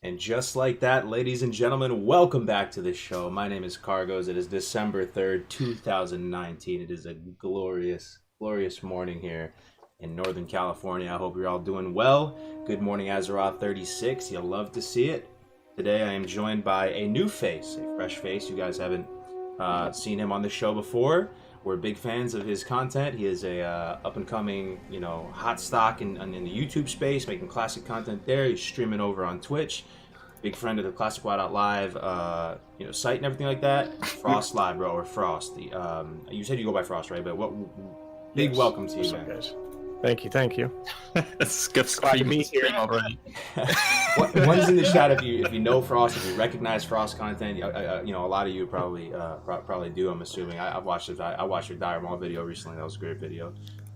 And just like that, ladies and gentlemen, welcome back to the show. My name is Cargos. It is December 3rd, 2019. It is a glorious, glorious morning here in Northern California. I hope you're all doing well. Good morning, Azeroth 36. You'll love to see it. Today I am joined by a new face, a fresh face. You guys haven't seen him on the show before. We're big fans of his content. He is a up-and-coming, hot stock in the YouTube space, making classic content there. He's streaming over on Twitch. Big friend of the classicwow.live, site and everything like that. Frostlive, bro, or Frost. You said you go by Frost, right? But big welcome to you, man. Guys. Thank you. It's good to be here already. One's in the chat if you know Frost, if you recognize Frost content. A lot of you probably do. I'm assuming. I watched your Dire Maul video recently. That was a great video.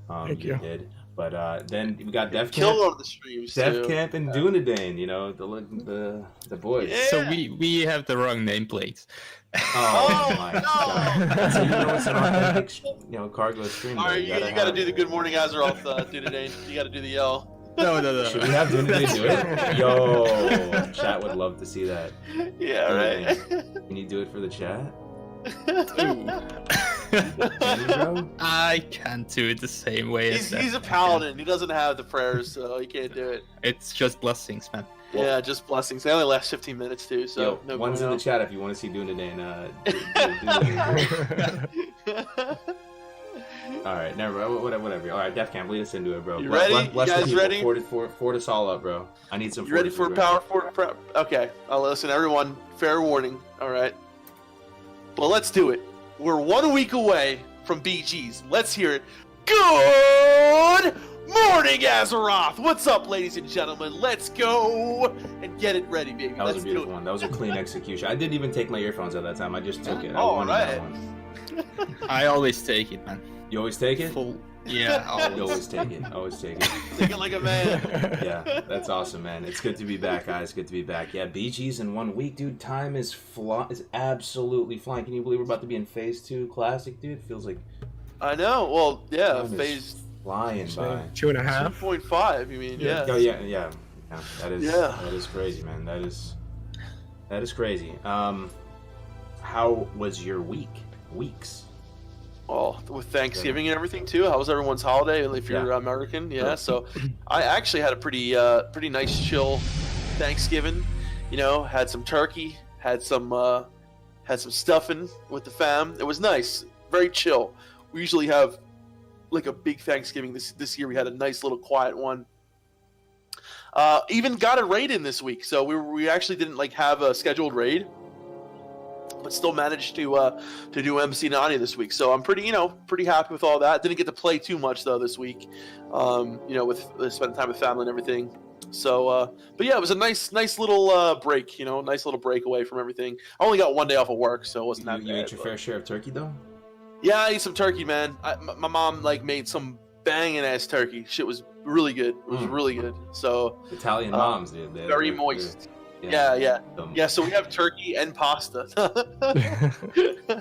Thank you. Did. But then we got Def Camp. Camp, on the streams Def Camp and Dunedin. the boys. Yeah. So we have the wrong nameplates. Oh my god! That's how you know it's an authentic, Cargo stream. All right, you gotta do the Good Morning Azeroth, Dunedin. You gotta do the yell. No. Should we have Dunedin do it? Yo, chat would love to see that. Yeah, right. Can you do it for the chat? I can't do it the same way as He's a paladin. He doesn't have the prayers, so he can't do it. It's just blessings, man. Yeah, just blessings. They only last 15 minutes too, so no. One's in the chat if you want to see Dunedin. All right, whatever. All right, Def Camp, lead us into it, bro. You ready? You guys ready? Fort us all up, bro. I need some. You ready for power fort prep? Okay, listen, everyone. Fair warning. All right. Well, let's do it. We're 1 week away from BGs. Let's hear it. Good morning, Azeroth. What's up, ladies and gentlemen? Let's go and get it ready, baby. That was a beautiful one. That was a clean execution. I didn't even take my earphones at that time. I just took it. All right. I always take it, man. You always take it? Yeah, You always take it. Always take it. Take it like a man. Yeah, that's awesome, man. It's good to be back, guys. Good to be back. Yeah, BG's in 1 week, dude. Time is absolutely flying. Can you believe we're about to be in Phase 2 Classic, dude? It feels like... I know. Well, yeah, time phase flying by. 2.5. 2.5. You mean? Yeah. Oh yeah. That is. Yeah. That is crazy, man. That is crazy. How was your weeks? Well, with Thanksgiving and everything too. How was everyone's holiday? If you're American, yeah. So, I actually had a pretty nice chill Thanksgiving. Had some turkey, had some stuffing with the fam. It was nice, very chill. We usually have like a big Thanksgiving. This year we had a nice little quiet one. Even got a raid in this week, so we actually didn't have a scheduled raid, but still managed to do MC Nani this week. So I'm pretty happy with all that. Didn't get to play too much though this week, with spending time with family and everything. So, but yeah, it was a nice little break. Nice little break away from everything. I only got 1 day off of work, so it wasn't that bad. You ate your fair share of turkey though? Yeah, I ate some turkey, man. My mom made some banging ass turkey. Shit was really good. It was really good. So Italian moms, dude. Very moist. Yeah. So we have turkey and pasta.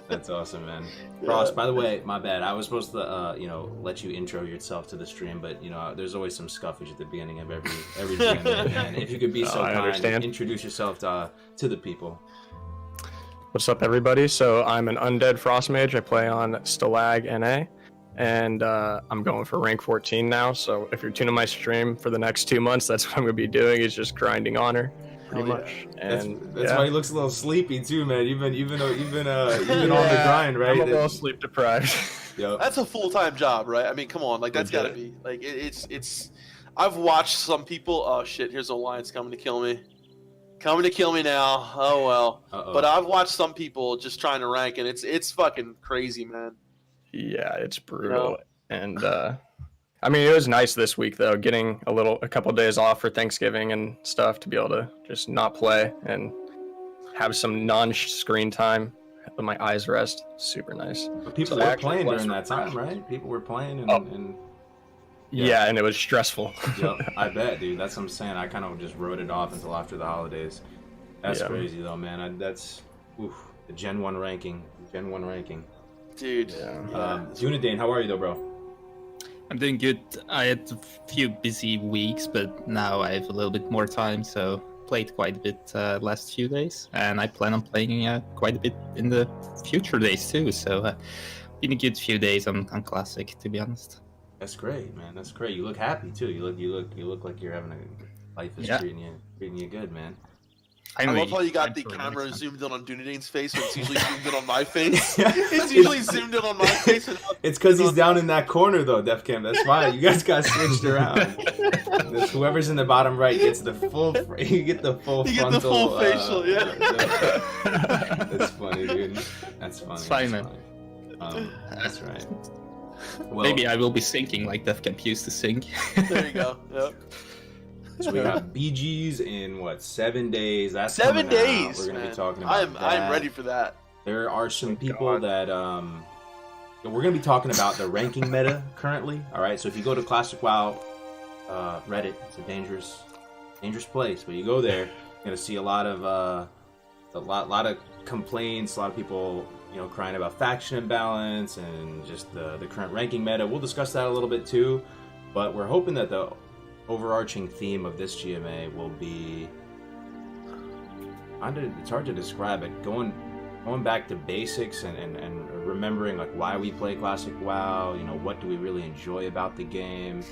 That's awesome, man. Frost, by the way, my bad. I was supposed to, let you intro yourself to the stream, but there's always some scuffage at the beginning of every game. And if you could be so kind, introduce yourself to the people. What's up, everybody? So I'm an undead frost mage. I play on Stalag NA, and I'm going for rank 14 now. So if you're tuning my stream for the next 2 months, that's what I'm going to be doing, is just grinding honor, pretty much. And that's why he looks a little sleepy too, man. You've been on the grind, right? I'm a little sleep deprived. Yep. That's a full-time job, right? I mean, come on, that's got to be it's. I've watched some people. Oh shit! Here's Alliance coming to kill me. Coming to kill me now. Oh well. Uh-oh. But I've watched some people just trying to rank, and it's fucking crazy, man. Yeah, it's brutal. And I mean, it was nice this week though, getting a couple days off for Thanksgiving and stuff to be able to just not play and have some non-screen time, let my eyes rest. Super nice. But people were playing during that time, right? People were playing and Yeah, and it was stressful. Yep, I bet, dude. That's what I'm saying. I kind of just wrote it off until after the holidays. That's crazy, though, man. That's the Gen 1 ranking. Dude. Yeah. Dunedin, how are you, though, bro? I'm doing good. I had a few busy weeks, but now I have a little bit more time, so played quite a bit last few days, and I plan on playing quite a bit in the future days too. So, been a good few days on Classic, to be honest. That's great, man. That's great. You look happy too. You look like you're having a life is treating you good, man. I love how you got the camera zoomed in on Dunedane's face when it's usually zoomed in on my face. It's usually zoomed in on my face. It's because he's down in that corner, though, Defcam. That's why. You guys got switched around. Whoever's in the bottom right gets the full... You get the full frontal... You get the full facial, That's funny, dude. That's funny. It's fine, man. That's right. Well, maybe I will be syncing like Defcam used to sync. There you go. Yep. So we got BGs in 7 days? That's 7 days. We're gonna be talking about that. I'm ready for that. There are some people that we're gonna be talking about the ranking meta currently. All right, so if you go to Classic WoW Reddit, it's a dangerous place. But you go there, you're gonna see a lot of complaints, a lot of people crying about faction imbalance and just the current ranking meta. We'll discuss that a little bit too, but we're hoping that the overarching theme of this GMA will be, it's hard to describe it, going back to basics and remembering like why we play Classic WoW, what do we really enjoy about the game.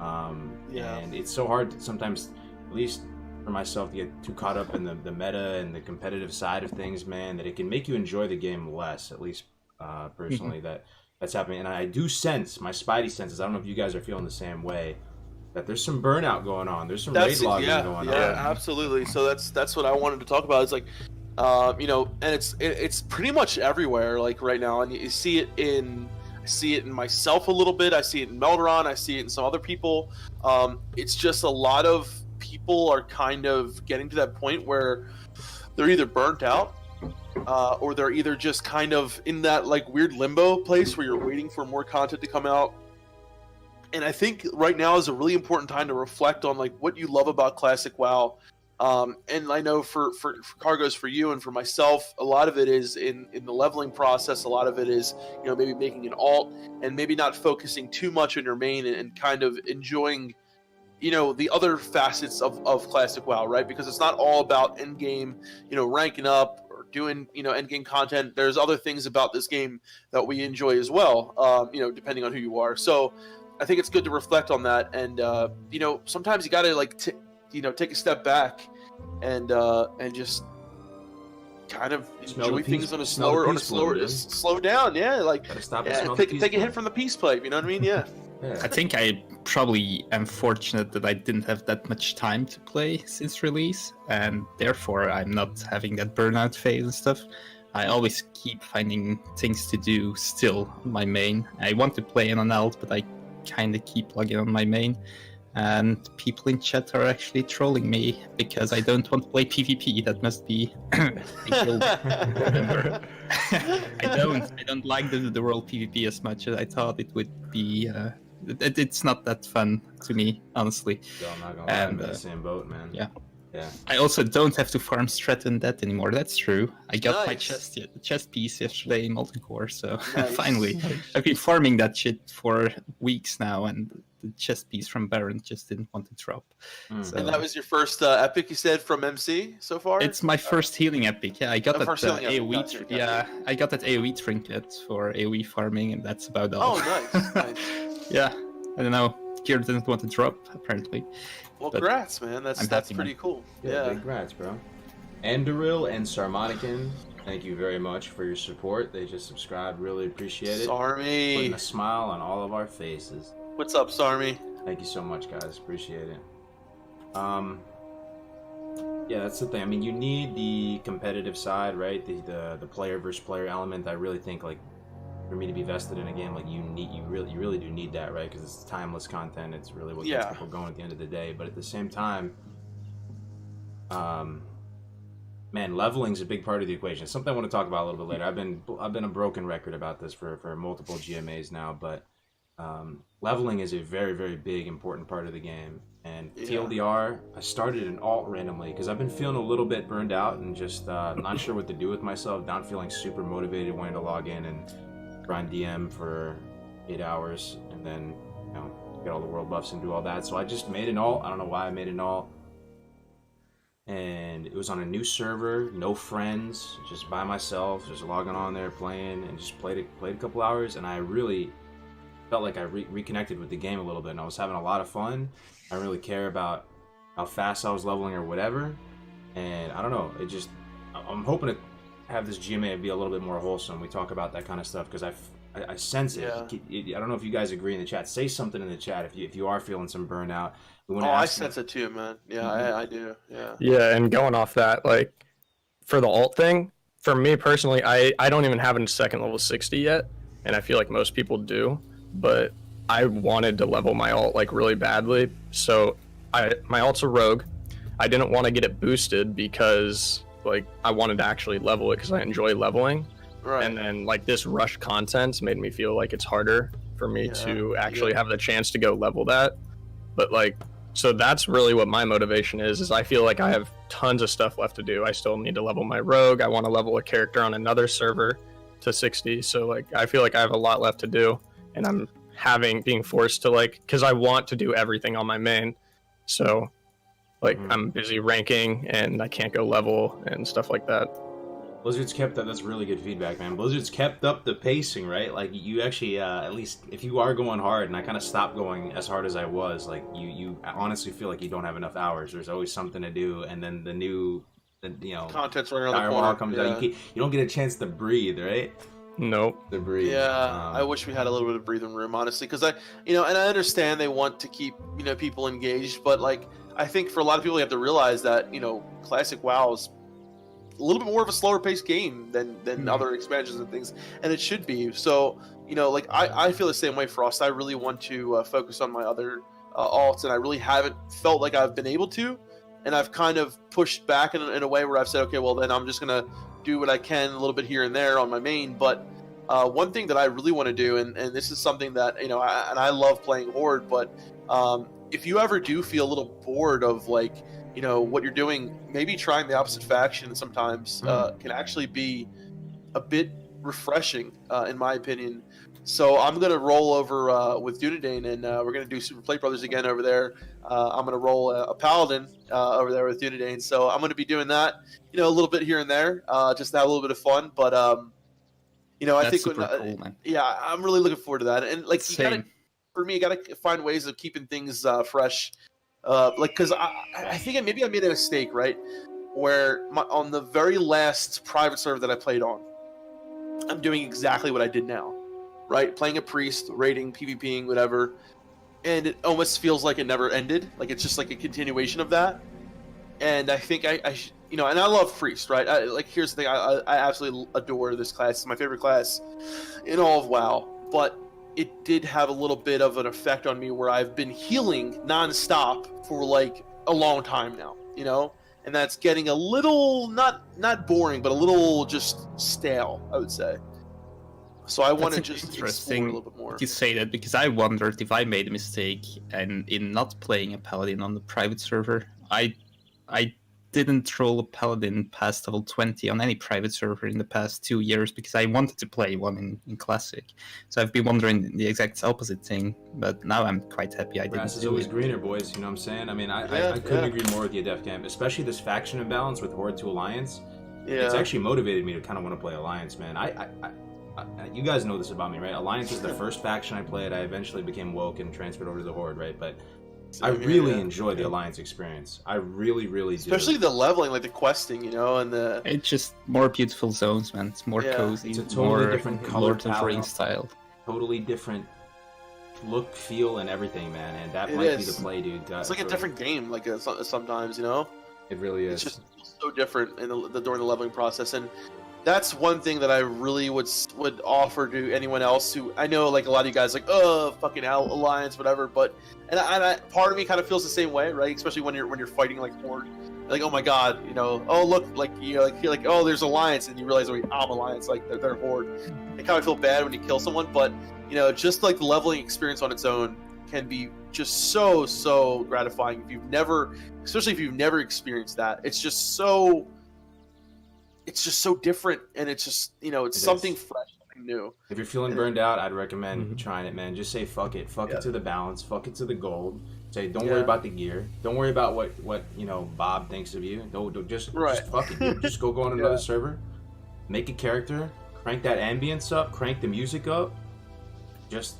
And it's so hard sometimes, at least for myself, to get too caught up in the meta and the competitive side of things, man, that it can make you enjoy the game less, at least personally. That's happening. And I do sense, my spidey senses, I don't know if you guys are feeling the same way, that there's some burnout going on. There's some raid logging going on. Yeah, absolutely. So that's what I wanted to talk about. It's like, and it's pretty much everywhere, like right now, and you see it in myself a little bit. I see it in Melderon. I see it in some other people. It's just a lot of people are kind of getting to that point where they're either burnt out, or they're either just kind of in that like weird limbo place where you're waiting for more content to come out. And I think right now is a really important time to reflect on like what you love about Classic WoW. And I know for Cargos, for you and for myself, a lot of it is in the leveling process. A lot of it is, maybe making an alt and maybe not focusing too much on your main and kind of enjoying, the other facets of Classic WoW, right? Because it's not all about end game, ranking up or doing, end game content. There's other things about this game that we enjoy as well, depending on who you are. So I think it's good to reflect on that, and sometimes you gotta like take a step back and just kind of enjoy things on a slower, slow down. Yeah, like take a hit from the peace pipe. You know what I mean? Yeah. I think I probably am fortunate that I didn't have that much time to play since release, and therefore I'm not having that burnout phase and stuff. I always keep finding things to do still on my main. I want to play in an alt, but I kind of keep logging on my main, and people in chat are actually trolling me because I don't want to play PvP. That must be I don't like the world PvP as much as I thought it would be. It's not that fun to me, honestly. Yo, I'm not gonna lie, I'm in the same boat, man. Yeah. Yeah. I also don't have to farm strat and that anymore. That's true. I got my chest piece yesterday in Multicore, so finally. I've been farming that shit for weeks now, and the chest piece from Baron just didn't want to drop. So, and that was your first epic, you said, from MC so far? It's my first healing epic. Yeah, I got that AoE. Yeah, I got that AoE trinket for AoE farming, and that's about all. Oh, nice. Yeah, I don't know. Gear didn't want to drop, apparently. Well, congrats, man. That's pretty cool. Yeah. Congrats, bro. Enderil and Sarmonican, thank you very much for your support. They just subscribed. Really appreciate it. Sarmy. Putting a smile on all of our faces. What's up, Sarmy? Thank you so much, guys. Appreciate it. Yeah, that's the thing. I mean, you need the competitive side, right? The player versus player element. I really think, like, for me to be vested in a game, like, you really do need that, right? Because it's timeless content. It's really what gets people going at the end of the day. But at the same time, man, leveling's a big part of the equation. It's something I want to talk about a little bit later. I've been a broken record about this for multiple GMAs now, but leveling is a very, very big, important part of the game. And TLDR, I started an alt randomly because I've been feeling a little bit burned out and just not sure what to do with myself, not feeling super motivated, wanting to log in and grind DM for 8 hours and then, get all the world buffs and do all that. So I just made an alt. I don't know why I made an alt. And it was on a new server, no friends, just by myself, just logging on there, playing, and just played a couple hours, and I really felt like I reconnected with the game a little bit, and I was having a lot of fun. I didn't really care about how fast I was leveling or whatever, and I don't know, I'm hoping to have this GMA be a little bit more wholesome. We talk about that kind of stuff because I sense it. I don't know if you guys agree in the chat. Say something in the chat if you are feeling some burnout. I sense it too, man. Yeah, I do. Yeah. Yeah, and going off that, like for the alt thing, for me personally, I don't even have a second level 60 yet, and I feel like most people do, but I wanted to level my alt like really badly. So my alt's a rogue. I didn't want to get it boosted because like I wanted to actually level it because I enjoy leveling. Right. And then like this rush content made me feel like it's harder for me to actually have the chance to go level that. But like, so that's really what my motivation is I feel like I have tons of stuff left to do. I still need to level my rogue. I want to level a character on another server to 60. So like, I feel like I have a lot left to do, and I'm being forced to like, cause I want to do everything on my main. So like I'm busy ranking and I can't go level and stuff like that. Blizzard's kept up. That's really good feedback, man. Blizzard's kept up the pacing, right? Like you actually, at least if you are going hard, and I kind of stopped going as hard as I was, like you honestly feel like you don't have enough hours. There's always something to do, and then the content's right around the corner. Comes out. You don't get a chance to breathe, right? Nope. To breathe. Yeah, I wish we had a little bit of breathing room, honestly, because and I understand they want to keep people engaged, but like I think for a lot of people, you have to realize that Classic WoW is a little bit more of a slower paced game than other expansions and things, and it should be. So like I feel the same way, Frost. I really want to focus on my other alts, and I really haven't felt like I've been able to, and I've kind of pushed back in a way where I've said, okay, well then I'm just gonna do what I can a little bit here and there on my main. But one thing that I really want to do, and this is something that I love playing Horde, but if you ever do feel a little bored of like what you're doing, maybe trying the opposite faction sometimes can actually be a bit refreshing, in my opinion. So I'm going to roll over with Dunedain, and we're going to do Super Plate Brothers again over there. I'm going to roll a Paladin over there with Dunedain. So I'm going to be doing that, a little bit here and there, just to have a little bit of fun. But, I think, super cool, man. Yeah, I'm really looking forward to that. And like, for me, you got to find ways of keeping things fresh. Because I think maybe I made a mistake, right? Where on the very last private server that I played on, I'm doing exactly what I did now, right? Playing a priest, raiding, PvPing, whatever, and it almost feels like it never ended. Like it's just like a continuation of that. And I think I and I love priest, right? Here's the thing, I absolutely adore this class. It's my favorite class in all of WoW, but it did have a little bit of an effect on me where I've been healing nonstop for like a long time now, and that's getting a little not boring, but a little just stale, I would say. So I want to just explore a little bit more. You say that because I wondered if I made a mistake and in not playing a paladin on the private server. I didn't roll a paladin past level 20 on any private server in the past 2 years because I wanted to play one in classic. So I've been wondering the exact opposite thing, but now I'm quite happy I didn't. Grass is always greener, boys. You know what I'm saying? I mean, I couldn't agree more with you, Def Camp. Especially this faction imbalance with Horde to Alliance. Yeah. It's actually motivated me to kind of want to play Alliance, man. You guys know this about me, right? Alliance was the first faction I played. I eventually became woke and transferred over to the Horde, right? But I really enjoy the Alliance experience. I really, really do. Especially the leveling, like the questing, and the... It's just more beautiful zones, man. It's more cozy. It's a totally different color Lord of the Rings style. Totally different look, feel, and everything, man. And that might be the play, dude. It's like a different game, like sometimes, It really is. It's just so different during the leveling process. And that's one thing that I really would offer to anyone else who, I know like a lot of you guys like, oh, fucking Alliance, whatever, but and I part of me kind of feels the same way, right? Especially when you're fighting like Horde, like, oh my god, oh look, like you're like oh, there's Alliance, and you realize, oh, I'm Alliance, like they're Horde. I kind of feel bad when you kill someone, but just like the leveling experience on its own can be just so gratifying especially if you've never experienced that. It's just so different, and it's just it's something fresh, something new. If you're feeling burned out, I'd recommend trying it, man. Just say fuck it to the balance, fuck it to the gold, Say, don't worry about the gear. Don't worry about what Bob thinks of you. Don't just fuck it, dude. Just go on another server, make a character, crank that ambience up, crank the music up. Just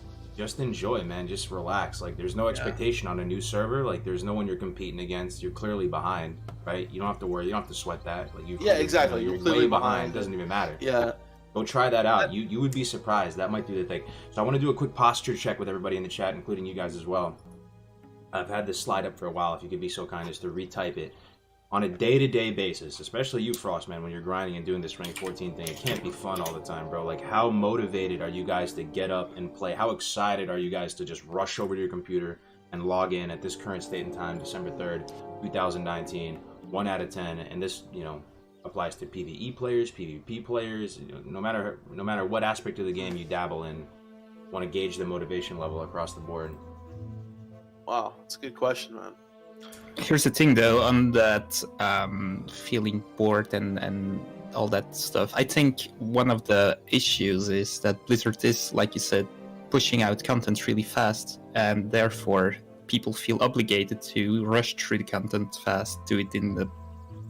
enjoy, man. Just relax. Like, there's no expectation on a new server. Like, there's no one you're competing against. You're clearly behind, right? You don't have to worry. You don't have to sweat that. Like, exactly. You're clearly way behind. Doesn't even matter. Yeah. Go try that out. You would be surprised. That might do the thing. So I want to do a quick posture check with everybody in the chat, including you guys as well. I've had this slide up for a while. If you could be so kind as to retype it. On a day-to-day basis, especially you, Frost, man, when you're grinding and doing this rank 14 thing, it can't be fun all the time, bro. Like, how motivated are you guys to get up and play? How excited are you guys to just rush over to your computer and log in at this current state and time, December 3rd, 2019, 1 out of 10, and this, applies to PvE players, PvP players, no matter what aspect of the game you dabble in, want to gauge the motivation level across the board. Wow, that's a good question, man. Here's the thing, though, on that feeling bored and all that stuff. I think one of the issues is that Blizzard is, like you said, pushing out content really fast, and therefore people feel obligated to rush through the content fast, do it in the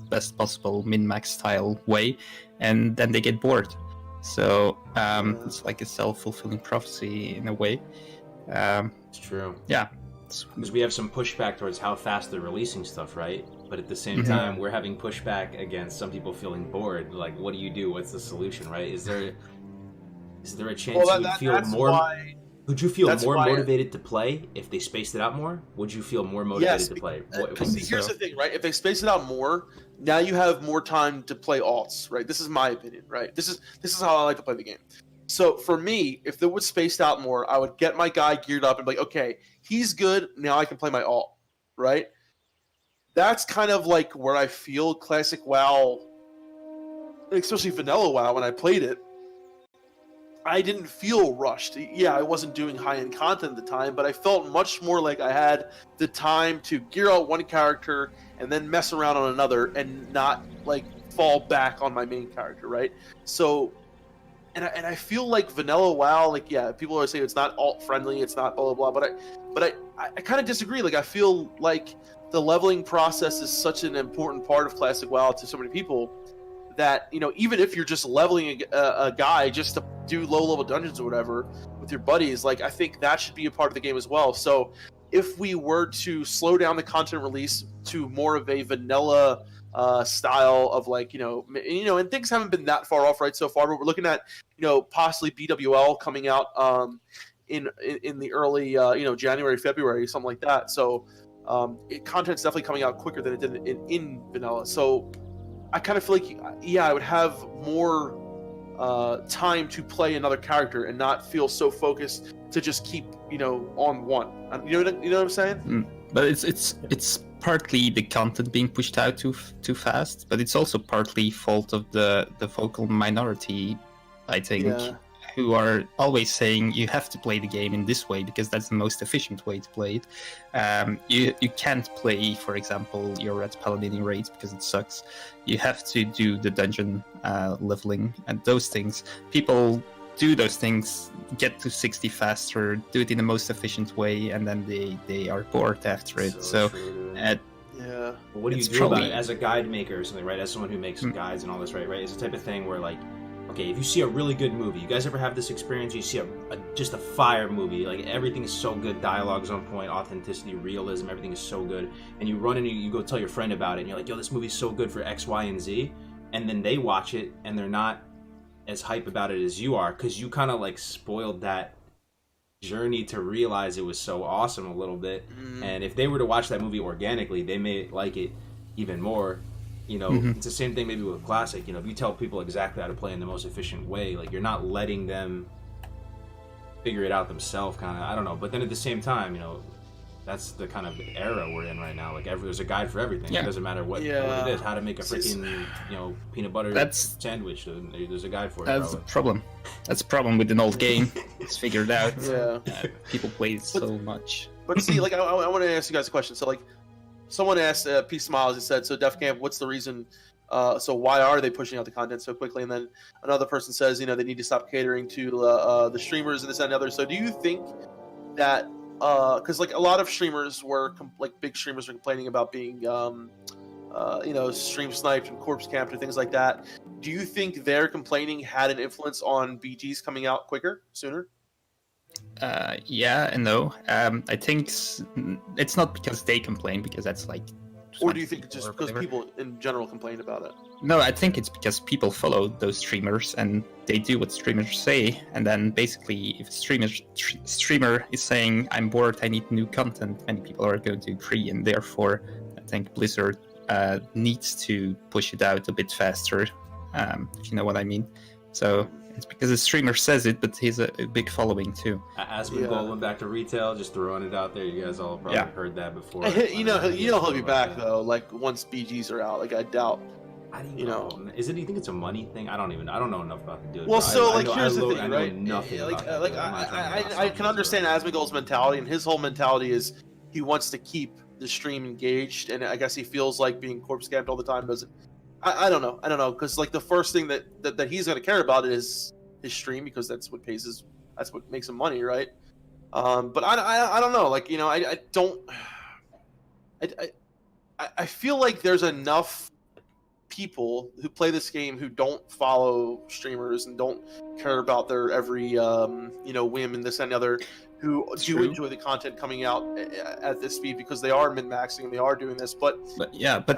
best possible min-max style way, and then they get bored. So it's like a self-fulfilling prophecy in a way. It's true. Yeah. Because we have some pushback towards how fast they're releasing stuff, right? But at the same time, we're having pushback against some people feeling bored. Like, what do you do? What's the solution, right? Is there a chance you would feel more? Would you feel more motivated to play if they spaced it out more? Would you feel more motivated to play? Here's the thing, right? If they space it out more, now you have more time to play alts, right? This is my opinion, right? This is how I like to play the game. So for me, if they would spaced out more, I would get my guy geared up and be like, okay, he's good. Now I can play my alt, right? That's kind of like where I feel Classic WoW, especially Vanilla WoW, when I played it. I didn't feel rushed. Yeah, I wasn't doing high-end content at the time, but I felt much more like I had the time to gear out one character and then mess around on another and not like fall back on my main character, right? So, and I feel like Vanilla WoW, like, yeah, people are saying it's not alt-friendly, it's not blah, blah, blah, but I kind of disagree. Like, I feel like the leveling process is such an important part of Classic WoW to so many people that, even if you're just leveling a guy just to do low-level dungeons or whatever with your buddies, like, I think that should be a part of the game as well. So if we were to slow down the content release to more of a vanilla style of, like, and things haven't been that far off right so far, but we're looking at, possibly BWL coming out in the early, January, February, something like that. So content's definitely coming out quicker than it did in vanilla. So I kind of feel like, yeah, I would have more time to play another character and not feel so focused to just keep, on one. You know what I'm saying? But it's partly the content being pushed out too fast, but it's also partly fault of the vocal minority, I think, who are always saying you have to play the game in this way because that's the most efficient way to play it. You can't play, for example, your Red Paladin in raids because it sucks. You have to do the dungeon leveling and those things. People do those things, get to 60 faster, do it in the most efficient way, and then they are bored after it. So well, what do you do about it as a guide maker or something, right? As someone who makes guides and all this, right? It's the type of thing where, like, okay, if you see a really good movie, you guys ever have this experience? You see just a fire movie, like everything is so good, dialogue's on point, authenticity, realism, everything is so good, and you run in and you go tell your friend about it, and you're like, yo, this movie's so good for X, Y, and Z, and then they watch it, and they're not as hype about it as you are, because you kind of, like, spoiled that journey to realize it was so awesome a little bit, and if they were to watch that movie organically, they may like it even more. It's the same thing maybe with Classic. If you tell people exactly how to play in the most efficient way, like, you're not letting them figure it out themselves, kind of. I don't know. But then at the same time, that's the kind of era we're in right now. Like, there's a guide for everything. It doesn't matter what it is. How to make a freaking, peanut butter sandwich. There's a guide for it. That's a problem. That's a problem with an old game. It's figured out. People play it so much. But see, like, I want to ask you guys a question. So, like, someone asked Peace Smiles, it said, so Def Camp, what's the reason, so why are they pushing out the content so quickly? And then another person says, they need to stop catering to the streamers and this and the other. So do you think that because like a lot of streamers were like big streamers were complaining about being stream sniped and corpse camped and things like that. Do you think their complaining had an influence on BGs coming out sooner? Yeah and no. I think it's not because they complain, because that's like. Or do you think it's just because people in general complain about it? No, I think it's because people follow those streamers and they do what streamers say. And then basically, if a streamer is saying, I'm bored, I need new content, many people are going to agree. And therefore, I think Blizzard needs to push it out a bit faster, if you know what I mean. So it's because the streamer says it, but he's a big following too. Asmongold went back to retail, just throwing it out there. You guys all probably heard that before. He'll be back though. Like once BGs are out, like I doubt. Do you think it's a money thing? I don't know enough about the dude. Well, here's the thing, I right? know nothing. I can understand Asmongold's mentality, and his whole mentality is he wants to keep the stream engaged, and I guess he feels like being corpse camped all the time doesn't. I don't know, because like the first thing that he's gonna care about is his stream, because that's what makes him money, right? But I don't know, like I feel like there's enough people who play this game who don't follow streamers and don't care about their every whim and this and the other, who do enjoy the content coming out at this speed, because they are min-maxing and they are doing this, but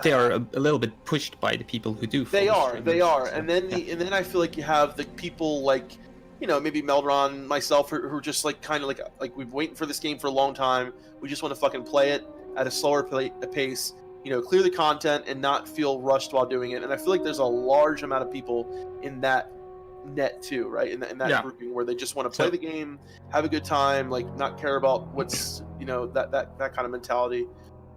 they are a little bit pushed by the people who do. They are, and then I feel like you have the people like, maybe Meldron, myself, who are just like kind of like we've been waiting for this game for a long time. We just want to fucking play it at a slower pace, clear the content and not feel rushed while doing it. And I feel like there's a large amount of people in that net too, right? In that grouping where they just want to play the game, have a good time, like not care about what's that kind of mentality.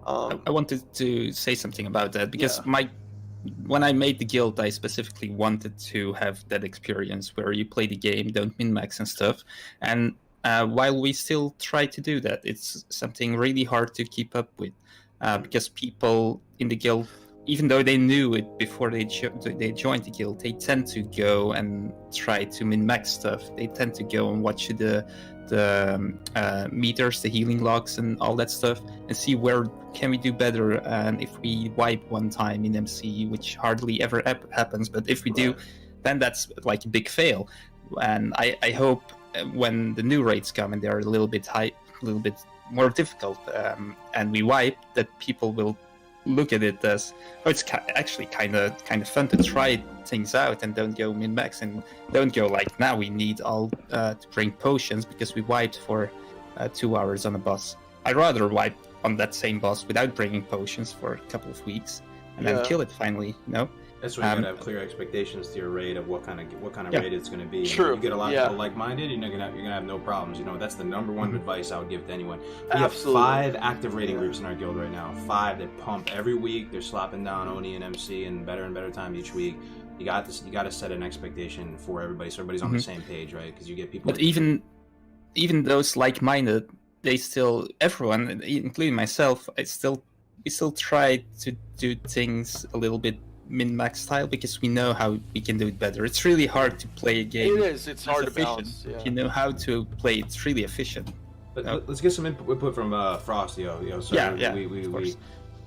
I wanted to say something about that, because when I made the guild, I specifically wanted to have that experience where you play the game, don't min-max and stuff. And while we still try to do that, it's something really hard to keep up with, because people in the guild, even though they knew it before they joined the guild, they tend to go and try to min-max stuff. They tend to go and watch the meters, the healing logs and all that stuff, and see where can we do better. And if we wipe one time in MC, which hardly ever happens, but if we do, then that's like a big fail. And I hope when the new raids come and they're a little bit more difficult, and we wipe, that people will look at it as, it's actually kind of fun to try things out, and don't go min-max, and don't go like, now we need all to bring potions because we wiped for 2 hours on a boss. I'd rather wipe on that same boss without bringing potions for a couple of weeks and then kill it finally, That's why you gotta have clear expectations to your raid of what kind of raid it's gonna be. True. You get a lot of people like-minded, you're gonna have no problems. That's the number one advice I would give to anyone. We have 5 active raiding groups in our guild right now. 5 that pump every week. They're slapping down Oni and MC and better time each week. You got this. You got to set an expectation for everybody, so everybody's on the same page, right? Because you get people. But even those like-minded, everyone, including myself, we still try to do things a little bit min-max style, because we know how we can do it better. It's really hard to play a game. It is. It's hard to balance. If you know how to play, it's really efficient. Let's get some input from Frost. So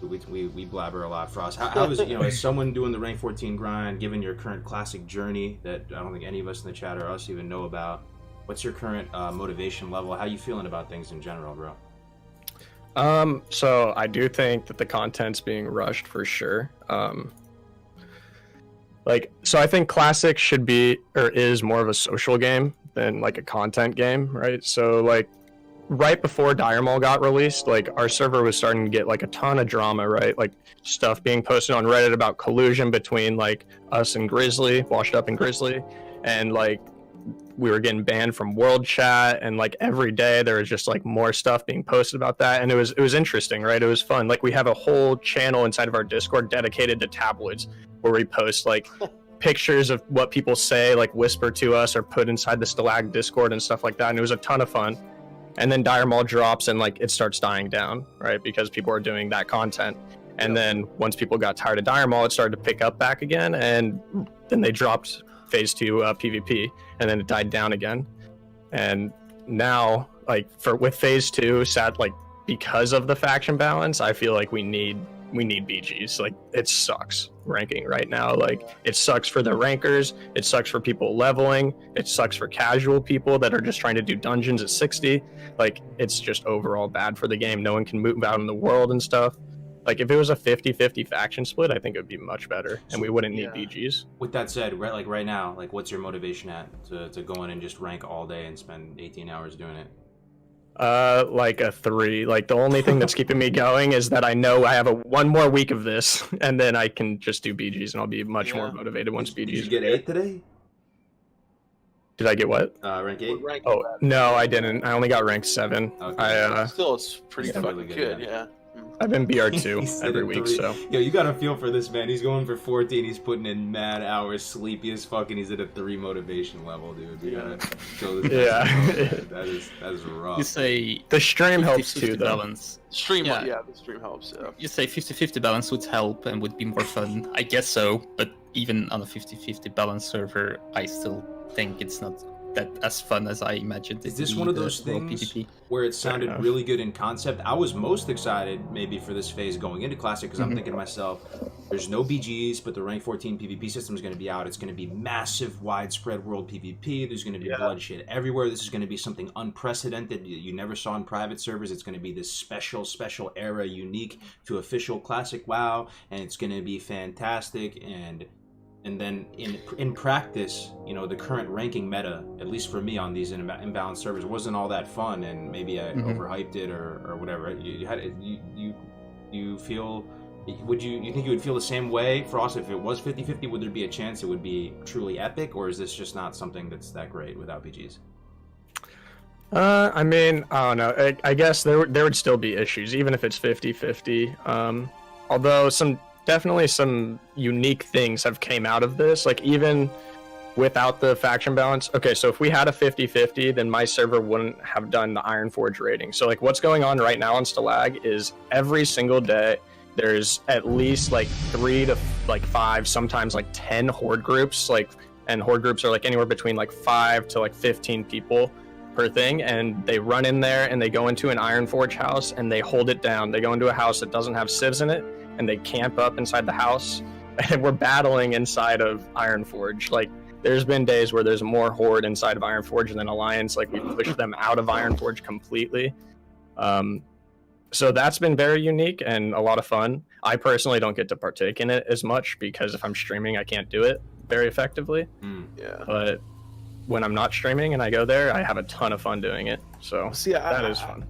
we blabber a lot. Frost, how is as someone doing the rank 14 grind, given your current classic journey that I don't think any of us in the chat or us even know about, what's your current motivation level? How you feeling about things in general, bro? So I do think that the content's being rushed for sure. So I think Classic should be, or is, more of a social game than like a content game, right? So like right before Dire Maul got released, like our server was starting to get like a ton of drama, right? Like stuff being posted on Reddit about collusion between like us and Grizzly, Washed Up and Grizzly, and like we were getting banned from World Chat, and like every day there was just like more stuff being posted about that, and it was interesting, right? It was fun. Like we have a whole channel inside of our Discord dedicated to tabloids, where we post like pictures of what people say, like whisper to us or put inside the Stalag Discord and stuff like that, and it was a ton of fun. And then Dire Maul drops and like it starts dying down, right? Because people are doing that content. And then once people got tired of Dire Maul, it started to pick up back again, and then they dropped Phase 2 PvP, and then it died down again. And now like with phase 2, because of the faction balance, I feel like we need BGs. Like, it sucks ranking right now. Like, it sucks for the rankers, it sucks for people leveling, it sucks for casual people that are just trying to do dungeons at 60. Like, it's just overall bad for the game. No one can move out in the world and stuff. Like, if it was a 50-50 faction split, I think it would be much better, and we wouldn't need BGs. With that said, right now, like, what's your motivation to go in and just rank all day and spend 18 hours doing it? Like a 3. Like, the only thing that's keeping me going is that I know I have one more week of this, and then I can just do BGs, and I'll be much more motivated once BGs. Did you get 8 today? Did I get what? Rank 8? Oh, no, I didn't. I only got rank 7. Okay. Still, it's pretty fucking really good, yeah. I've been BR2 every week, so. Yo, you gotta feel for this man. He's going for 14. He's putting in mad hours, sleepy as fuck, and he's at a 3 motivation level, dude. We gotta show this. That is rough. You say the stream helps too, though. Balance. The stream helps. Yeah. You say 50-50 balance would help and would be more fun. I guess so, but even on a 50-50 balance server, I still think it's not that as fun as I imagined it. Is this one of those things PvP. where it sounded really good in concept? I was most excited maybe for this phase going into Classic because I'm thinking to myself, there's no BGs, but the rank 14 PvP system is going to be out. It's going to be massive, widespread world PvP. There's going to be bloodshed everywhere. This is going to be something unprecedented you never saw in private servers. It's going to be this special era unique to official Classic WoW, and it's going to be fantastic. And then in practice, you know, the current ranking meta, at least for me on these imbalanced servers, wasn't all that fun, and maybe I overhyped it or whatever. You feel, you think you would feel the same way, Frost, if it was 50-50? Would there be a chance it would be truly epic, or is this just not something that's that great without BGs? I mean, I don't know. I guess there would still be issues, even if it's 50-50. Although definitely some unique things have came out of this, like even without the faction balance. Okay, so if we had a 50-50, then my server wouldn't have done the Ironforge rating. So like what's going on right now on Stalag is every single day there's at least like 3 to 5, sometimes like 10 horde groups, and horde groups are like anywhere between like 5 to 15 people per thing, and they run in there and they go into an Ironforge house and they hold it down. They go into a house that doesn't have civs in it, and they camp up inside the house, and we're battling inside of Ironforge. Like, there's been days where there's more horde inside of Ironforge than Alliance. Like, we pushed them out of Ironforge completely. So that's been very unique and a lot of fun. I personally don't get to partake in it as much because if I'm streaming, I can't do it very effectively. Yeah. But when I'm not streaming and I go there, I have a ton of fun doing it. So that is fun.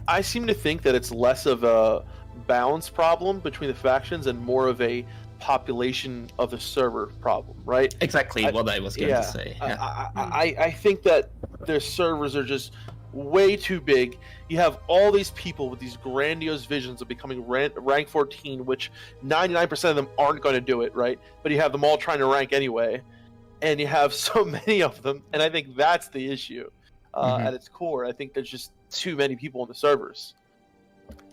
I seem to think that it's less of a balance problem between the factions and more of a population of the server problem, right? Exactly what I was going to say. Yeah. I think that their servers are just way too big. You have all these people with these grandiose visions of becoming rank 14, which 99% of them aren't going to do it, right? But you have them all trying to rank anyway, and you have so many of them, and I think that's the issue at its core. I think there's just too many people on the servers.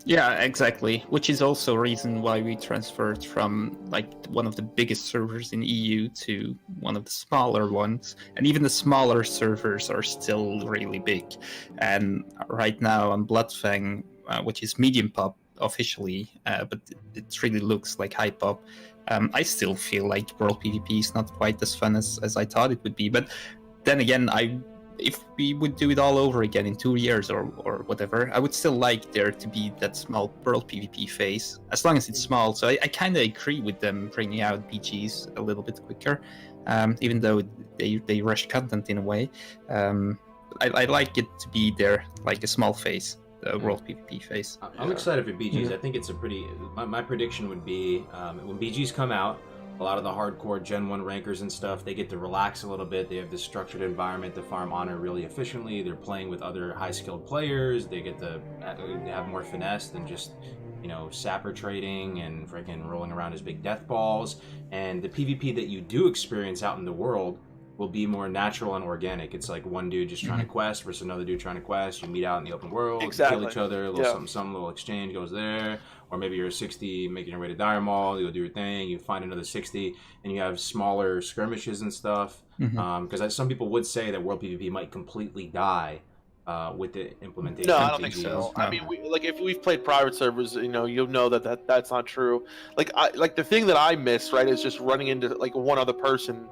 Yeah, exactly. Which is also a reason why we transferred from like one of the biggest servers in EU to one of the smaller ones. And even the smaller servers are still really big. And right now on Bloodfang, which is medium pop officially, but it really looks like high pop, I still feel like World PvP is not quite as fun as I thought it would be. But then again, if we would do it all over again in 2 years or whatever, I would still like there to be that small World PvP phase, as long as it's small. So I kind of agree with them bringing out BGs a little bit quicker, even though they rush content in a way. I like it to be there, like a small phase, the World PvP phase. I'm excited for BGs. I think it's a pretty... My prediction would be, when BGs come out, a lot of the hardcore Gen 1 rankers and stuff, they get to relax a little bit. They have this structured environment to farm honor really efficiently. They're playing with other high-skilled players. They get to have more finesse than just, you know, sapper trading and freaking rolling around as big death balls. And the PvP that you do experience out in the world will be more natural and organic. It's like one dude just trying to quest versus another dude trying to quest. You meet out in the open world, kill each other, a little something, little exchange goes there. Or maybe you're a 60 making your way to Dire Maul, you'll do your thing, you find another 60, and you have smaller skirmishes and stuff. Because some people would say that World PvP might completely die with the implementation. No, of I don't think BGs. so. No. I mean, if we've played private servers, you'll know that's not true. Like the thing that I miss, right, is just running into like one other person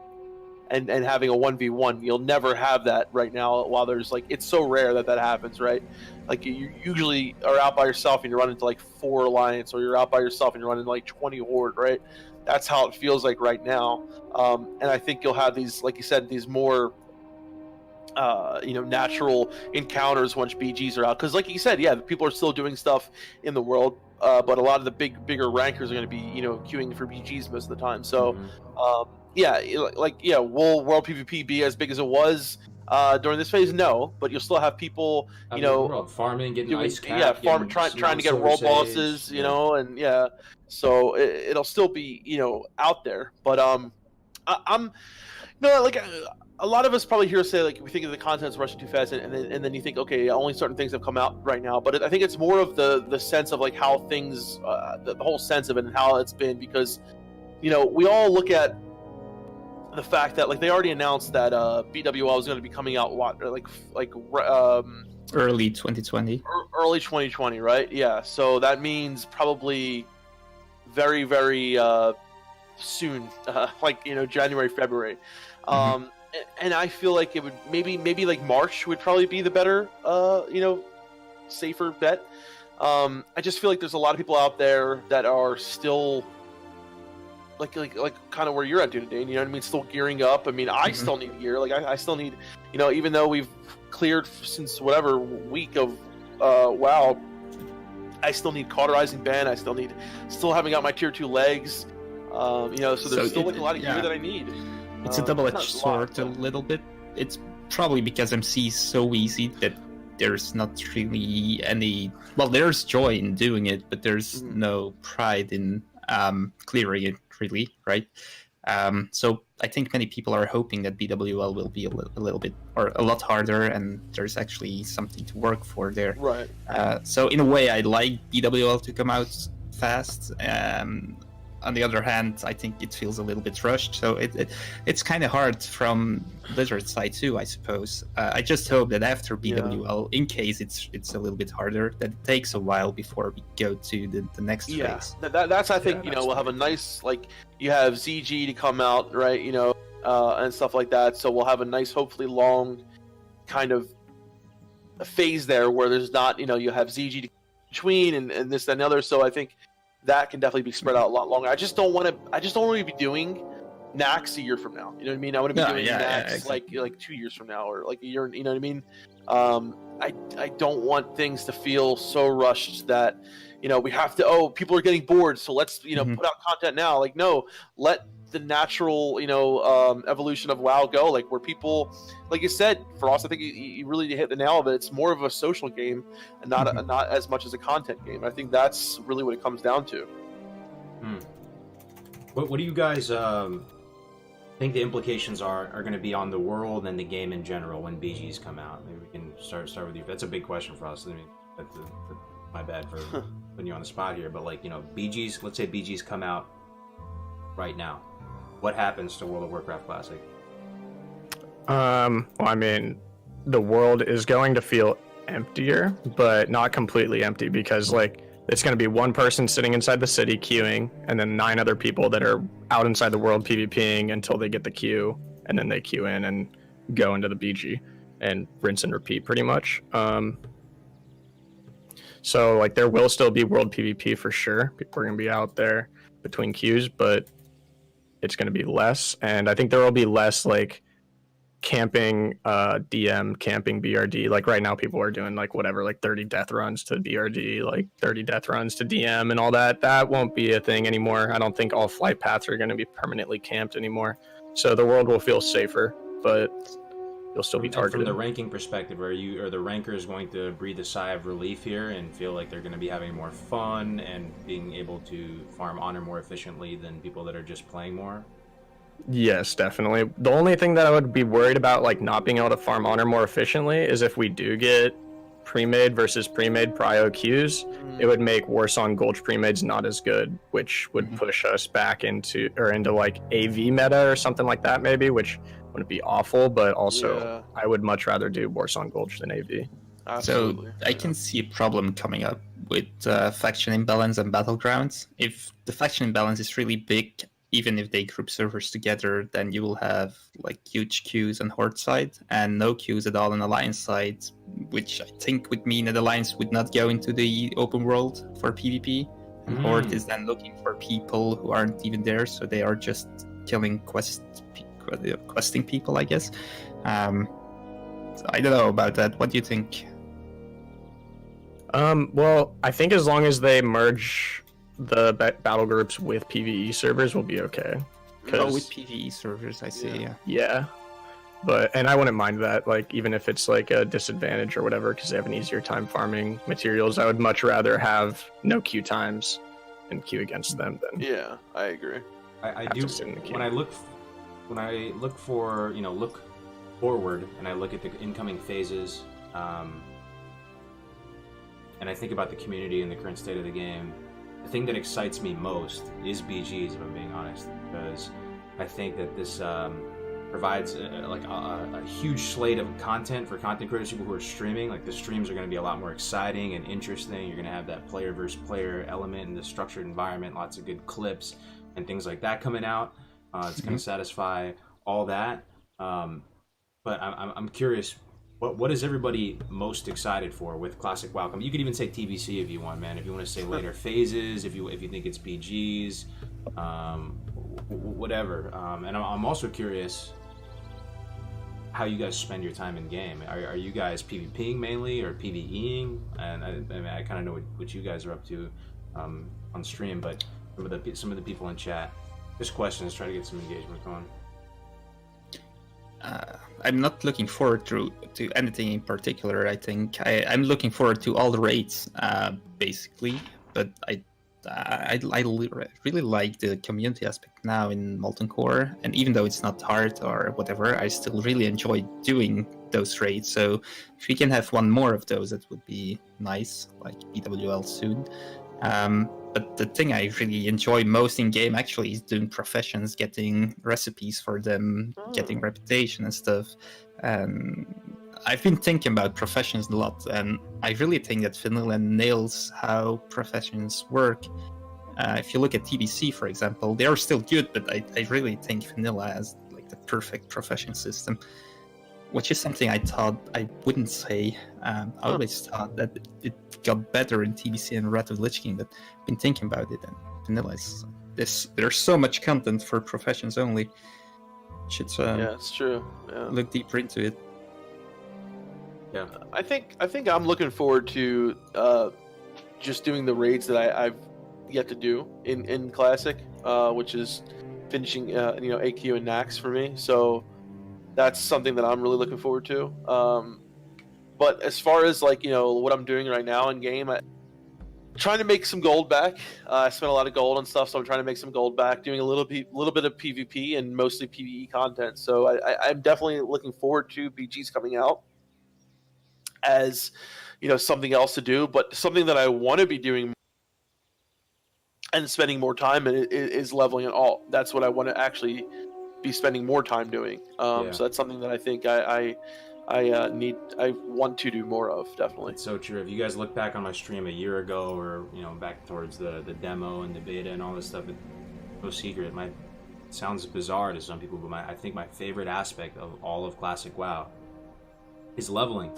and having a 1v1. You'll never have that right now. While there's like, it's so rare that happens, right? Like you usually are out by yourself and you run into like 4 alliance, or you're out by yourself and you run into like 20 horde, right? That's how it feels like right now. And I think you'll have these, like you said, these more natural encounters once BGs are out, because like you said, yeah, people are still doing stuff in the world, but a lot of the bigger rankers are going to be queuing for BGs most of the time. So will world PvP be as big as it was during this phase? No, but you'll still have people farming, getting doing, ice cap, trying to get world bosses, and so it'll still be out there. But I'm a lot of us probably hear say, like, we think of the content's rushing too fast, and then you think, okay, only certain things have come out right now. But I think it's more of the sense of like how things, the whole sense of it and how it's been, because we all look at the fact that like they already announced that BWL is going to be coming out early 2020. Early 2020, right? Yeah. So that means probably very, very soon, January, February. And I feel like it would maybe like March would probably be the better, safer bet. I just feel like there's a lot of people out there that are still like kind of where you're at today. You know what I mean? Still gearing up. I mean, I still need gear. Like I still need, even though we've cleared since whatever week of WoW, I still need cauterizing band. I still haven't got my tier 2 legs. So there's still a lot of gear that I need. It's a double-edged sword a little bit. It's probably because MC is so easy that there's not really any... Well, there's joy in doing it, but there's no pride in clearing it, really, right? So I think many people are hoping that BWL will be a little bit, or a lot harder, and there's actually something to work for there. Right. So in a way, I like BWL to come out fast. On the other hand, I think it feels a little bit rushed, so it's kind of hard from Blizzard's side too, I suppose. I just hope that after BWL, in case it's a little bit harder, that it takes a while before we go to the next phase. That's I think we'll have a nice, like, you have ZG to come out, right? And stuff like that. So we'll have a nice, hopefully long, kind of a phase there where there's not, you have ZG between and this and the other. So I think that can definitely be spread out a lot longer. I just don't want to be doing Nax a year from now. You know what I mean? I want to be doing Nax exactly. like 2 years from now, or like a year. You know what I mean? I don't want things to feel so rushed that we have to. People are getting bored, so let's put out content now. Like, no, let the natural evolution of WoW go. Like, where people, like you said, Frost, I think you really hit the nail of it. It's more of a social game and not as much as a content game. I think that's really what it comes down to. What do you guys think the implications are going to be on the world and the game in general when BGs come out? Maybe we can start with you. That's a big question for us. I mean, that's my bad for putting you on the spot here, but like, BGs, let's say BGs come out right now. What happens to World of Warcraft Classic? Well, I mean, the world is going to feel emptier, but not completely empty, because like it's going to be one person sitting inside the city queuing, and then 9 other people that are out inside the world PvPing until they get the queue, and then they queue in and go into the BG and rinse and repeat pretty much. So like there will still be world PvP for sure. People are going to be out there between queues, but it's going to be less, and I think there will be less like camping DM, camping BRD. Like right now people are doing like whatever, like 30 death runs to BRD, like 30 death runs to DM and all that. That won't be a thing anymore. I don't think all flight paths are going to be permanently camped anymore. So the world will feel safer, but you'll still be targeted. From the ranking perspective, are the rankers going to breathe a sigh of relief here and feel like they're going to be having more fun and being able to farm honor more efficiently than people that are just playing more? Yes, definitely. The only thing that I would be worried about, like not being able to farm honor more efficiently, is if we do get pre-made versus pre-made prio queues, it would make Warsong Gulch pre-mades not as good, which would push us back into like AV meta or something like that maybe, which wouldn't be awful, but also I would much rather do Warsong Gulch than AV. Absolutely. So I can see a problem coming up with faction imbalance and battlegrounds. If the faction imbalance is really big, even if they group servers together, then you will have like huge queues on Horde side and no queues at all on Alliance side, which I think would mean that Alliance would not go into the open world for PvP. And Horde is then looking for people who aren't even there, so they are just killing questing people, I guess. So I don't know about that. What do you think? Well, I think as long as they merge the battle groups with PvE servers, we'll be okay. Oh, with PvE servers, I see. Yeah. And I wouldn't mind that, like, even if it's like a disadvantage or whatever, because they have an easier time farming materials. I would much rather have no queue times and queue against them than. Yeah, I agree. I do. When I look for, look forward and I look at the incoming phases, and I think about the community and the current state of the game, the thing that excites me most is BGs, if I'm being honest, because I think that this provides a huge slate of content for content creators, people who are streaming. Like, the streams are going to be a lot more exciting and interesting. You're going to have that player versus player element in the structured environment, lots of good clips and things like that coming out. It's going to satisfy all that. But I'm curious, what is everybody most excited for with Classic WoW? You could even say TBC if you want, man. If you want to say later phases, if you think it's BGs, whatever. And I'm also curious how you guys spend your time in game. Are you guys PvPing mainly or PvEing? And I kind of know what you guys are up to on stream, but some of the people in chat, just questions, try to get some engagement going. I'm not looking forward to anything in particular. I think I'm looking forward to all the raids, basically. But I really like the community aspect now in Molten Core, and even though it's not hard or whatever, I still really enjoy doing those raids. So if we can have one more of those, that would be nice, like BWL soon. But the thing I really enjoy most in game actually is doing professions, getting recipes for them, getting reputation and stuff. I've been thinking about professions a lot, and I really think that Vanilla nails how professions work. If you look at TBC, for example, they are still good, but I really think Vanilla has like the perfect profession system, which is something I thought I wouldn't say. I always thought that it got better in TBC and Wrath of the Lich King, but I've been thinking about it, and Vanilla is there's so much content for professions only. Should yeah, it's true. Yeah. Look deeper into it. Yeah, I think I'm looking forward to just doing the raids that I've yet to do in Classic, which is finishing AQ and Nax for me. So that's something that I'm really looking forward to. But as far as what I'm doing right now in game, I'm trying to make some gold back. I spent a lot of gold and stuff, so I'm trying to make some gold back, doing a little bit of PvP and mostly PvE content. So I'm definitely looking forward to BGs coming out as something else to do, but something that I want to be doing and spending more time in is leveling at all. That's what I want to actually be spending more time doing. So that's something that I think I want to do more of, definitely. It's so true. If you guys look back on my stream a year ago, or back towards the demo and the beta and all this stuff, it's no secret. It sounds bizarre to some people, but I think my favorite aspect of all of Classic WoW is leveling.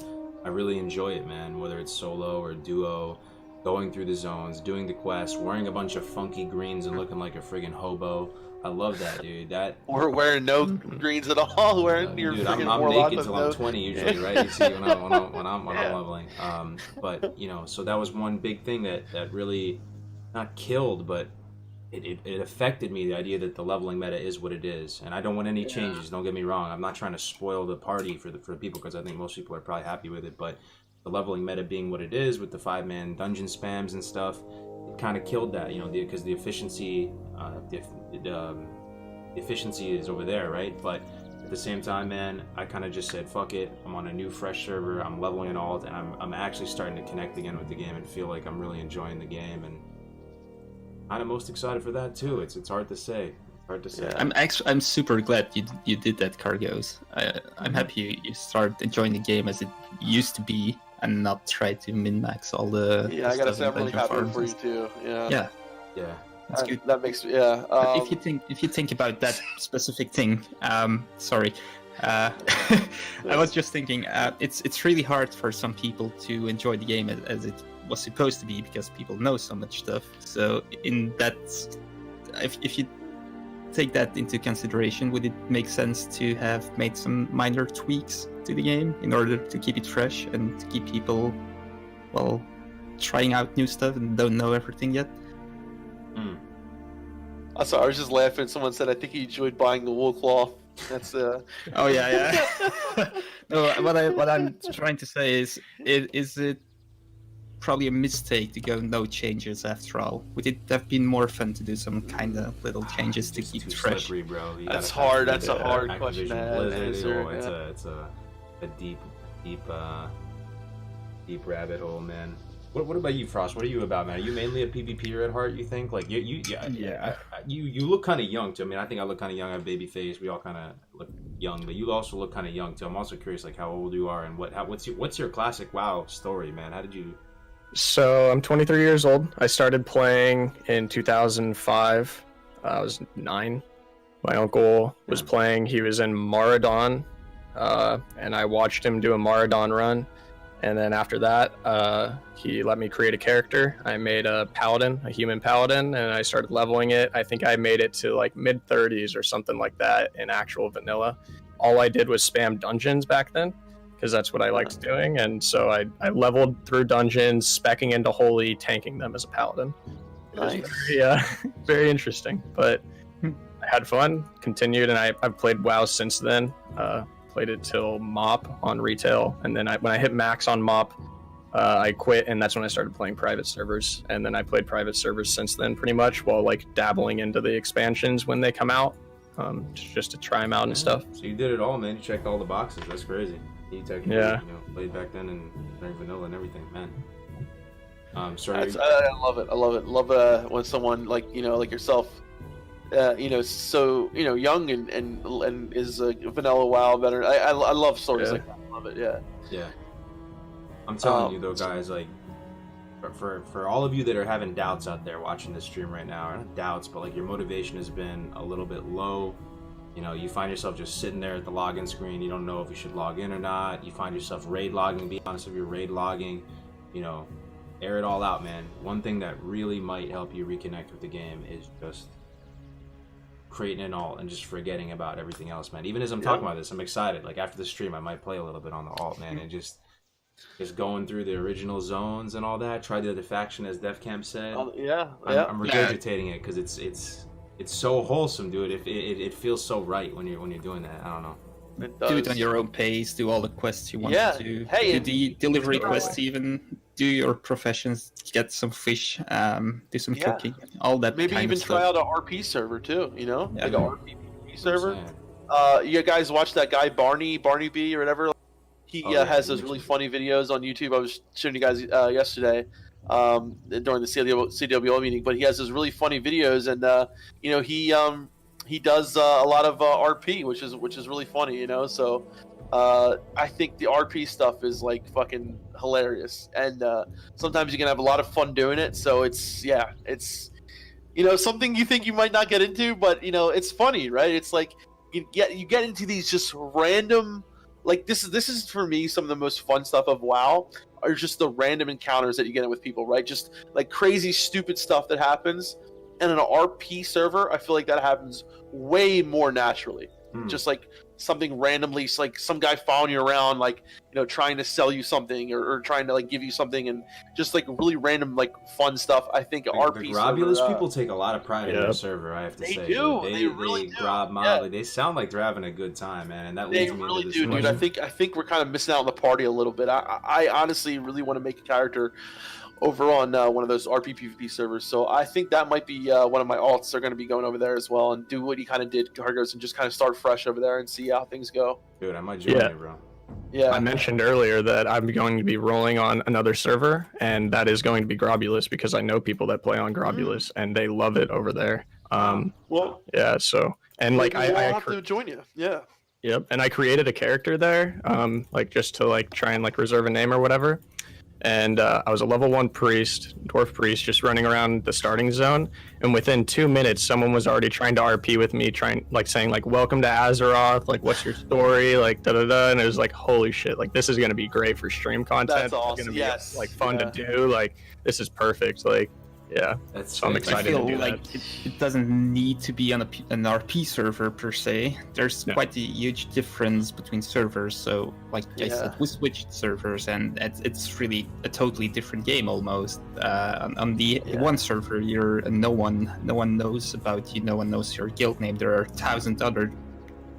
I really enjoy it, man. Whether it's solo or duo, going through the zones, doing the quests, wearing a bunch of funky greens and looking like a friggin' hobo. I love that, dude. We're wearing no greens at all. Dude, I'm naked till I'm 20 usually, right? You see, when I'm leveling. But so that was one big thing that really not killed, but it affected me. The idea that the leveling meta is what it is, and I don't want any changes. Don't get me wrong. I'm not trying to spoil the party for the people, because I think most people are probably happy with it. But the leveling meta being what it is, with the 5-man dungeon spams and stuff, it kind of killed that. Because the efficiency. The efficiency is over there, right? But at the same time, man, I kind of just said, fuck it. I'm on a new, fresh server. I'm leveling an alt, and I'm actually starting to connect again with the game and feel like I'm really enjoying the game. And I'm most excited for that too. It's hard to say. Yeah. I'm super glad you did that, Cargos. I'm happy you started enjoying the game as it used to be. and not try to min-max all the Yeah, I gotta stuff say, in I'm really dungeon happy farms for and you stuff. too. Yeah. Yeah, Yeah. that's good. That makes me. Yeah. But if you think about that specific thing, sorry, I was just thinking, it's really hard for some people to enjoy the game as it was supposed to be because people know so much stuff. So in that, if you take that into consideration, would it make sense to have made some minor tweaks to the game in order to keep it fresh and to keep people, well, trying out new stuff and don't know everything yet? I'm sorry, I was just laughing. Someone said I think he enjoyed buying the wool cloth. That's Oh yeah. No, what I'm trying to say is it probably a mistake to go no changes after all? Would it have been more fun to do some kind of little changes to Just keep too it fresh? slippery, bro. You That's gotta hard. factor That's a in hard Activision question to Blizzard. answer, It's a deep rabbit hole, man. What about you, Frost? What are you about, man? Are you mainly a PvPer at heart? You think? Like you look kind of young too. I mean, I think I look kind of young. I have baby face. We all kind of look young, but you also look kind of young too. I'm also curious, like how old you are and what's your classic WoW story, man? How did you? So I'm 23 years old. I started playing in 2005. I was 9. My uncle was playing. He was in Maradon, and I watched him do a Maradon run. And then after that, he let me create a character. I made a paladin, a human paladin, and I started leveling it. I think I made it to like mid 30s or something like that in actual vanilla. All I did was spam dungeons back then, because that's what I liked doing. And so I leveled through dungeons, specking into holy, tanking them as a paladin. It was very interesting, but I had fun, continued, and I've played WoW since then. Played it till MOP on retail, and then when I hit max on MOP, I quit, and that's when I started playing private servers. And then I played private servers since then, pretty much, while like dabbling into the expansions when they come out, just to try them out and stuff. So you did it all, man. You checked all the boxes. That's crazy. You technically, played back then and during vanilla and everything, man. Sorry. I love it. I love it. Love when someone like yourself. So young and is a vanilla WoW veteran. I love stories like that. I love it. Yeah. I'm telling you though, guys. Like, for all of you that are having doubts out there watching this stream right now, or not doubts, but like your motivation has been a little bit low. You find yourself just sitting there at the login screen. You don't know if you should log in or not. You find yourself raid logging. Be honest with your raid logging. Air it all out, man. One thing that really might help you reconnect with the game is just creating an alt and just forgetting about everything else, man. Even as I'm talking about this, I'm excited. Like after the stream, I might play a little bit on the alt, man, and just going through the original zones and all that. Try the other faction, as DefCamp said. I'm regurgitating it because it's so wholesome, dude. It feels so right when you're doing that. I don't know. Do it on your own pace. Do all the quests you want to do. Hey, do the delivery quests even. Do your professions. Get some fish. Do some cooking. All that. Maybe kind even of try stuff. out an RP server too. Like a RP server. Saying. You guys watch that guy Barney B or whatever? He has those really funny videos on YouTube. I was showing you guys yesterday during the CWO meeting, but he has those really funny videos, and he does a lot of RP, which is really funny, So I think the RP stuff is like fucking hilarious, and sometimes you can have a lot of fun doing it. So it's something you think you might not get into, but it's funny, right? It's like you get into these just random. Like this is for me some of the most fun stuff of WoW are just the random encounters that you get in with people, right? Just like crazy stupid stuff that happens. And in an RP server, I feel like that happens way more naturally. Just like something randomly, like some guy following you around, like trying to sell you something or trying to like give you something, and just like really random like fun stuff. I think RP the Grobulous server, people take a lot of pride in their server. I have to say, they do. They really do. Grob mob. They sound like they're having a good time, man, and that leads me really into this do, dude. I think we're kind of missing out on the party a little bit. I honestly really want to make a character over on one of those RP PvP servers, so I think that might be one of my alts. Are going to be going over there as well and do what he kind of did, Cargos, and just kind of start fresh over there and see how things go. Dude, I might join you, bro. Yeah, I mentioned earlier that I'm going to be rolling on another server, and that is going to be Grobulous, because I know people that play on Grobulous and they love it over there. So and like I have to join you. Yeah. Yep, and I created a character there, like just to like try and like reserve a name or whatever. and I was a level 1 priest, dwarf priest, just running around the starting zone. And within 2 minutes, someone was already trying to RP with me, saying like, "Welcome to Azeroth. Like, what's your story? Like, da da da." And it was like, "Holy shit! Like, this is gonna be great for stream content. That's awesome. It's gonna be Yes. like fun to do. Like, this is perfect. Like, yeah." So I'm I excited feel to do like that. it doesn't need to be on an RP server per se. There's quite a huge difference between servers. So, like I said, we switched servers, and it's really a totally different game almost. On the one server, no one knows about you. No one knows your guild name. There are 1,000 other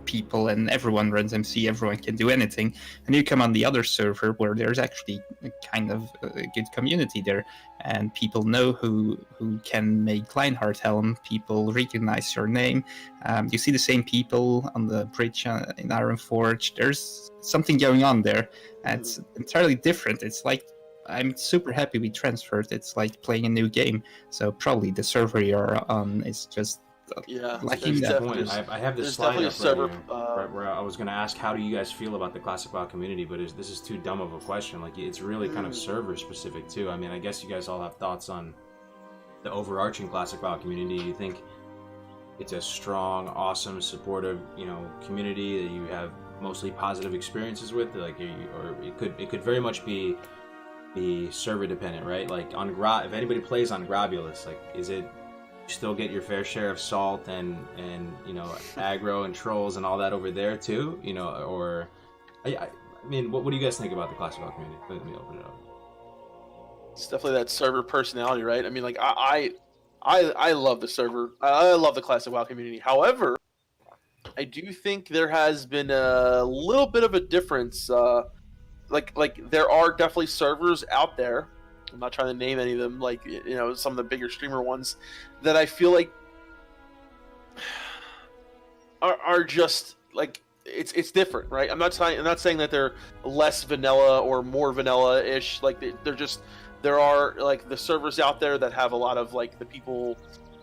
people, and everyone runs MC. Everyone can do anything. And you come on the other server where there's actually a kind of a good community there, and people know who can make Kleinhardt Helm. People recognize your name. You see the same people on the bridge in Ironforge. There's something going on there, and it's entirely different. It's like, I'm super happy we transferred. It's like playing a new game. So probably the server you're on is just lacking that. I have this slide up right here, where I was going to ask, how do you guys feel about the Classic WoW community? But this is too dumb of a question. Like, it's really kind of server specific too. I mean, I guess you guys all have thoughts on the overarching Classic WoW community. You think it's a strong, awesome, supportive, community that you have mostly positive experiences with, like, or it could very much be server dependent, right? Like if anybody plays on Grobulus, like, is it still get your fair share of salt and aggro and trolls and all that over there too, or I mean, what do you guys think about the Classic WoW community? Let me open it up. It's definitely that server personality, right? I mean, like, I love the server. I love the Classic WoW community. However, I do think there has been a little bit of a difference. Like there are definitely servers out there, I'm not trying to name any of them, like, some of the bigger streamer ones, that I feel like are just like, it's different, right? I'm not saying that they're less vanilla or more vanilla-ish. Like, there are like the servers out there that have a lot of like the people,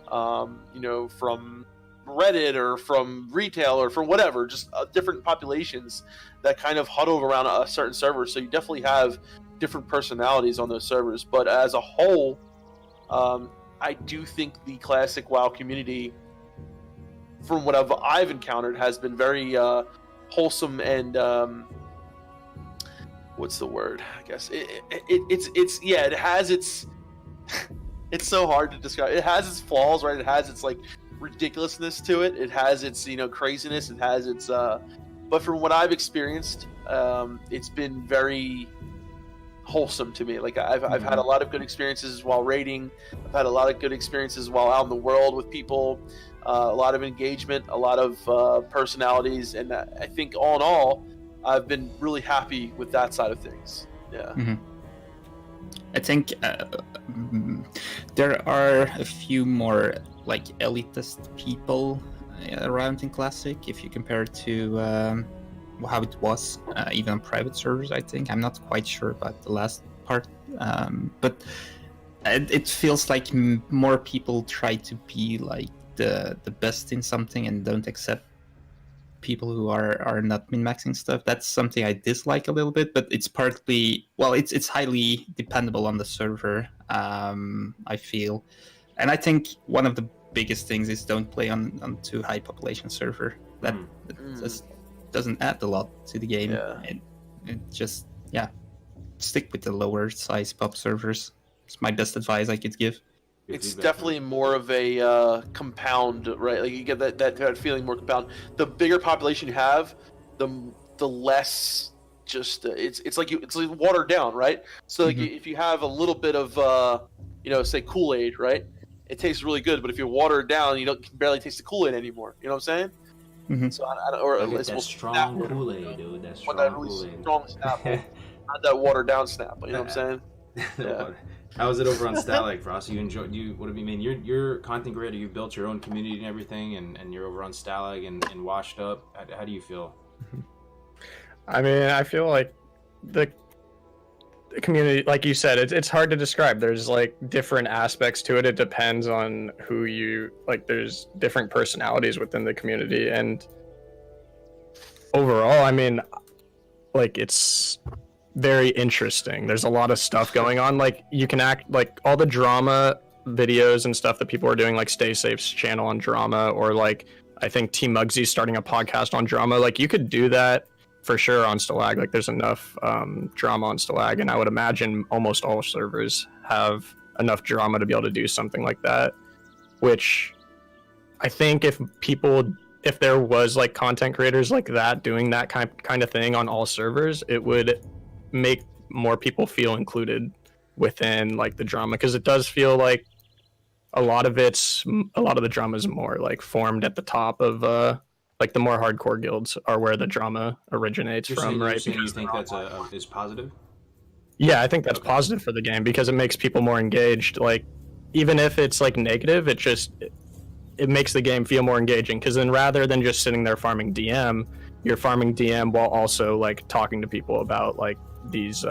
from Reddit or from retail or from whatever, just different populations that kind of huddle around a certain server. So you definitely have different personalities on those servers, but as a whole, I do think the Classic WoW community, from what I've encountered, has been very wholesome and what's the word? I guess it has its it's so hard to describe. It has its flaws, right? It has its like ridiculousness to it. It has its craziness. It has its but from what I've experienced, it's been very wholesome to me. Like, I've had a lot of good experiences while raiding. I've had a lot of good experiences while out in the world with people. A lot of engagement, a lot of personalities, and I think all in all, I've been really happy with that side of things. Yeah. Mm-hmm. I think there are a few more like elitist people around in Classic if you compare it to how it was even on private servers. I think I'm not quite sure about the last part, but it feels like more people try to be like the best in something and don't accept people who are not min-maxing stuff. That's something I dislike a little bit, but it's partly, well, it's highly dependable on the server, I feel. And I think one of the biggest things is don't play on too high population server. That just doesn't add a lot to the game. It just, stick with the lower size pop servers. It's my best advice I could give. It's definitely more of a compound, right? Like, you get that feeling more compound. The bigger population you have, the less just it's like watered down, right? So like if you have a little bit of say Kool-Aid, right? It tastes really good, but if you water it down, you can barely taste the Kool-Aid anymore. You know what I'm saying? Mm-hmm. So I don't, or at least that strong Kool-Aid, dude. That strong Kool-Aid. Strong snap, not that watered down snap. You know what I'm saying? Yeah. How is it over on Stalag, Frost? What do you mean? You're content creator. You built your own community and everything, and you're over on Stalag and washed up. How do you feel? I mean, I feel like the community, like you said, it's hard to describe. There's like different aspects to it. It depends on who you like. There's different personalities within the community, and overall, I mean, like, it's very interesting. There's a lot of stuff going on. Like you can act like all the drama videos and stuff that people are doing, like Stay Safe's channel on drama, or like I think T Mugsy's starting a podcast on drama. Like you could do that for sure on Stalag. Like there's enough drama on Stalag, and I would imagine almost all servers have enough drama to be able to do something like that. Which I think if there was like content creators like that doing that kind of thing on all servers, it would make more people feel included within like the drama, because it does feel like a lot of the drama is more like formed at the top of like the more hardcore guilds are where the drama originates from, right? You think that's is positive? Yeah, I think that's positive for the game because it makes people more engaged. Like even if it's like negative, it makes the game feel more engaging, because then rather than just sitting there farming DM, you're farming DM while also like talking to people about like these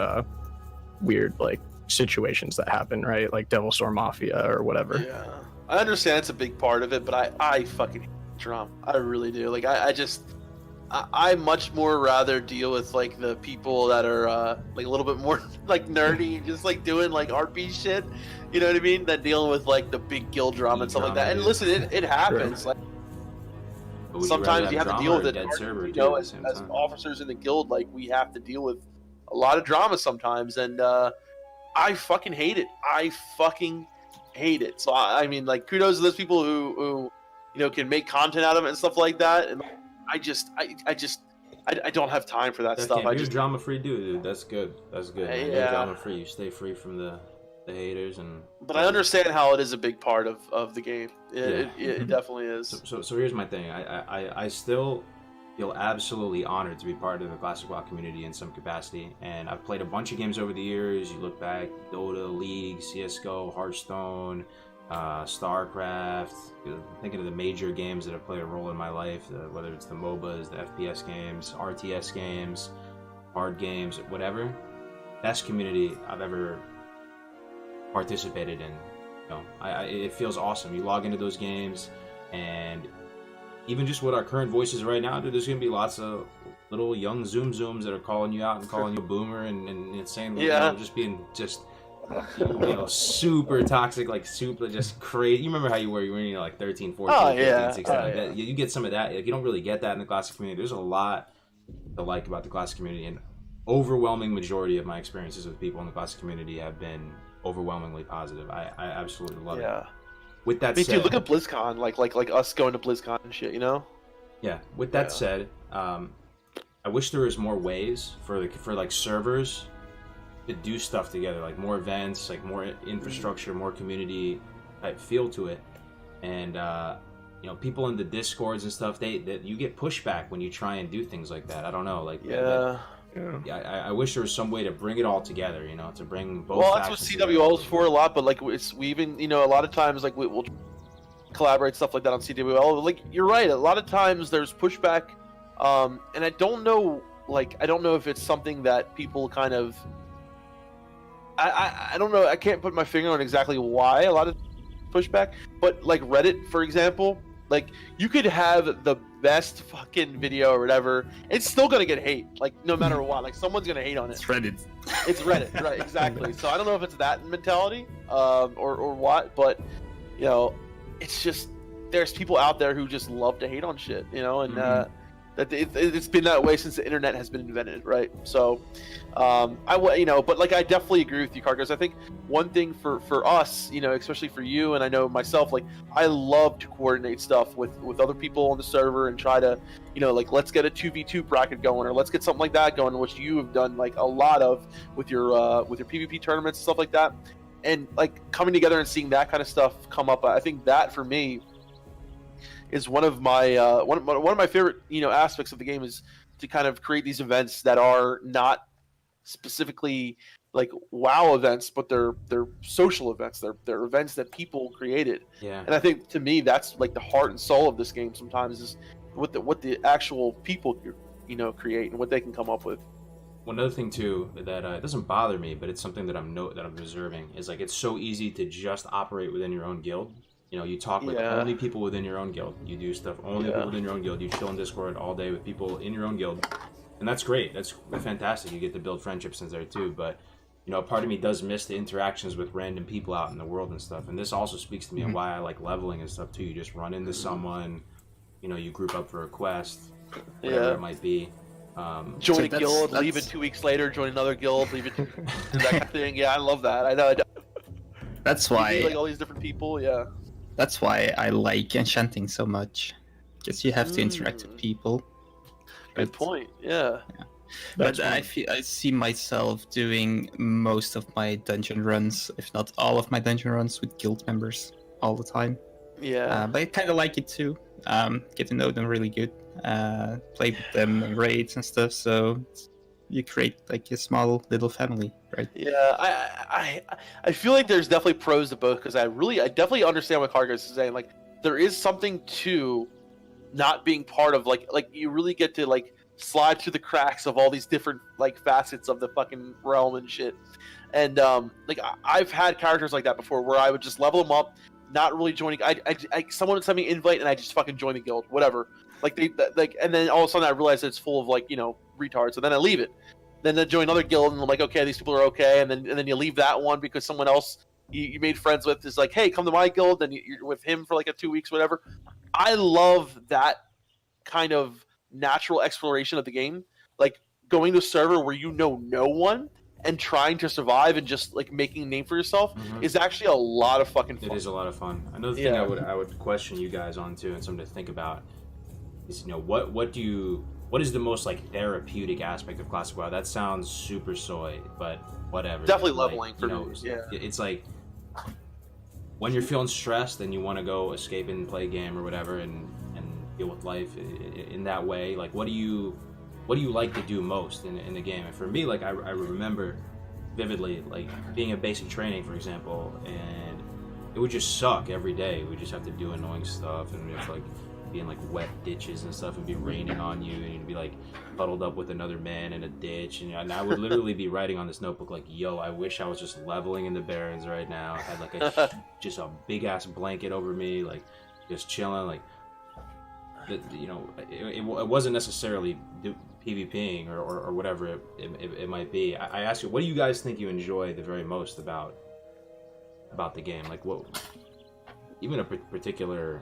weird like situations that happen, right? Like Devil Storm Mafia or whatever. Yeah, I understand it's a big part of it, but I fucking hate drama. I really do. Like I much more rather deal with like the people that are like a little bit more like nerdy, just like doing like RP shit, you know what I mean, than dealing with like the big guild drama and stuff like that. And listen, it happens. Sure. Like sometimes you have to deal with it. You know, as officers in the guild, like we have to deal with a lot of drama sometimes, and I fucking hate it. I fucking hate it. So I mean, like kudos to those people who you know can make content out of it and stuff like that. And I don't have time for that stuff. You're drama free, dude. That's good. That's good. Yeah. You're drama free. You stay free from the haters and. But I understand how it is a big part of the game. It definitely is. So here's my thing. I still feel absolutely honored to be part of the Classic WoW community in some capacity, and I've played a bunch of games over the years. You look back, Dota, League, CS:GO, Hearthstone, StarCraft. Thinking of the major games that have played a role in my life, whether it's the MOBAs, the FPS games, RTS games, hard games, whatever. Best community I've ever participated in. You know, it feels awesome. You log into those games, and even just with our current voices right now, dude, there's gonna be lots of little young zooms that are calling you out and calling you a boomer and saying, you know, just being you know, super toxic, like super just crazy. You remember how you were when you were like 13, 14, 15, 16. That, you get some of that. Like, you don't really get that in the classic community. There's a lot to like about the classic community, and overwhelming majority of my experiences with people in the classic community have been overwhelmingly positive. I absolutely love it. With that said, look at BlizzCon, like us going to BlizzCon and shit, you know? Yeah. With that said, I wish there was more ways for like servers to do stuff together, like more events, like more infrastructure, more community type feel to it. And you know, people in the Discords and stuff, that you get pushback when you try and do things like that. I don't know, like I wish there was some way to bring it all together, you know, to bring both. Well, that's what CWL is for a lot, but like we even, you know, a lot of times like we'll collaborate stuff like that on CWL. Like you're right, a lot of times there's pushback, and I don't know if it's something that people kind of. I don't know. I can't put my finger on exactly why a lot of pushback, but like Reddit, for example, like you could have the best fucking video or whatever, it's still gonna get hate. Like no matter what, like someone's gonna hate on it. It's Reddit. It's Reddit, right? Exactly. So I don't know if it's that mentality, or what, but you know, it's just there's people out there who just love to hate on shit, you know, and that it's been that way since the internet has been invented, right? So, you know, but like I definitely agree with you, Cargos. I think one thing for us, you know, especially for you, and I know myself, like I love to coordinate stuff with other people on the server and try to, you know, like let's get a 2v2 bracket going, or let's get something like that going, which you have done like a lot of with your PvP tournaments and stuff like that, and like coming together and seeing that kind of stuff come up. I think that for me is one of my one of my favorite, you know, aspects of the game, is to kind of create these events that are not specifically like WoW events, but they're social events. They're events that people created. Yeah. And I think to me that's like the heart and soul of this game. Sometimes is what the actual people, you know, create and what they can come up with. One other thing too that it doesn't bother me, but it's something that I'm observing, is like it's so easy to just operate within your own guild. You know, you talk with only people within your own guild. You do stuff only people within your own guild. You chill in Discord all day with people in your own guild. And and that's great. That's fantastic. You get to build friendships in there too. But part of me does miss the interactions with random people out in the world and stuff. And this also speaks to me and why I like leveling and stuff too. You just run into someone, you group up for a quest, whatever it might be. Join a guild, leave it 2 weeks later, join another guild, leave it, that kind of thing. Yeah, I love that. I know. That's why like all these different people. Yeah. That's why I like enchanting so much, because you have to interact with people. Good point. Yeah. But I see myself doing most of my dungeon runs, if not all of my dungeon runs, with guild members all the time. Yeah. But I kind of like it too. Get to know them really good. Play with them in raids and stuff. So you create like a small little family, right? Yeah. I feel like there's definitely pros to both, because I definitely understand what Cargos is saying. Like, there is something to not being part of like you really get to like slide through the cracks of all these different like facets of the fucking realm and shit. And like I've had characters like that before, where I would just level them up, not really joining. Someone would send me an invite and I just fucking join the guild, whatever. Like and then all of a sudden I realize that it's full of like retards, so then I leave it. Then I join another guild and I'm like, okay, these people are okay, and then you leave that one because someone else you made friends with is like, hey, come to my guild, and you're with him for like a 2 weeks, whatever. I love that kind of natural exploration of the game, like going to a server where no one and trying to survive and just like making a name for yourself is actually a lot of fucking fun. It is a lot of fun. Another thing I would question you guys on too, and something to think about is what is the most like therapeutic aspect of Classic WoW? That sounds super soy, but whatever. Definitely leveling for me. Yeah. It's like when you're feeling stressed and you want to go escape and play a game or whatever and deal with life in that way. Like, what do you like to do most in the game? And for me, like I remember vividly like being in basic training, for example, and it would just suck every day. We just have to do annoying stuff, and it's like be in like wet ditches and stuff, and be raining on you, and you'd be like huddled up with another man in a ditch, and I would literally be writing on this notebook like, yo, I wish I was just leveling in the Barrens right now. I had like just a big ass blanket over me, like just chilling, like it wasn't necessarily PvPing or whatever it might be. I ask you, what do you guys think you enjoy the very most about the game? Like, what, even a particular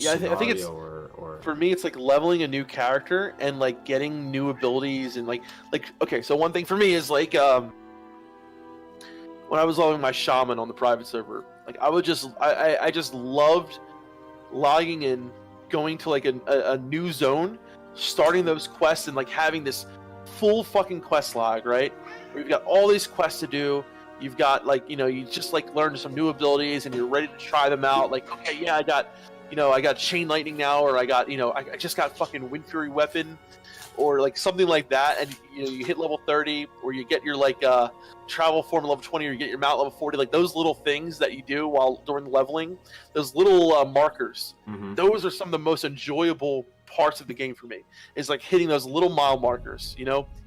I think it's or for me, it's like leveling a new character and like getting new abilities, and like okay, so one thing for me is like when I was leveling my shaman on the private server, like I just loved logging in, going to like a new zone, starting those quests, and like having this full fucking quest log, right? Where you've got all these quests to do. You've got like you just like learned some new abilities and you're ready to try them out. Like, okay, yeah, I got chain lightning now, or I got I just got fucking wind fury weapon, or like something like that, and you hit level 30, or you get your like travel form level 20, or you get your mount level 40. Like those little things that you do while during leveling, those little markers. Those are some of the most enjoyable parts of the game for me. Is like hitting those little mile markers.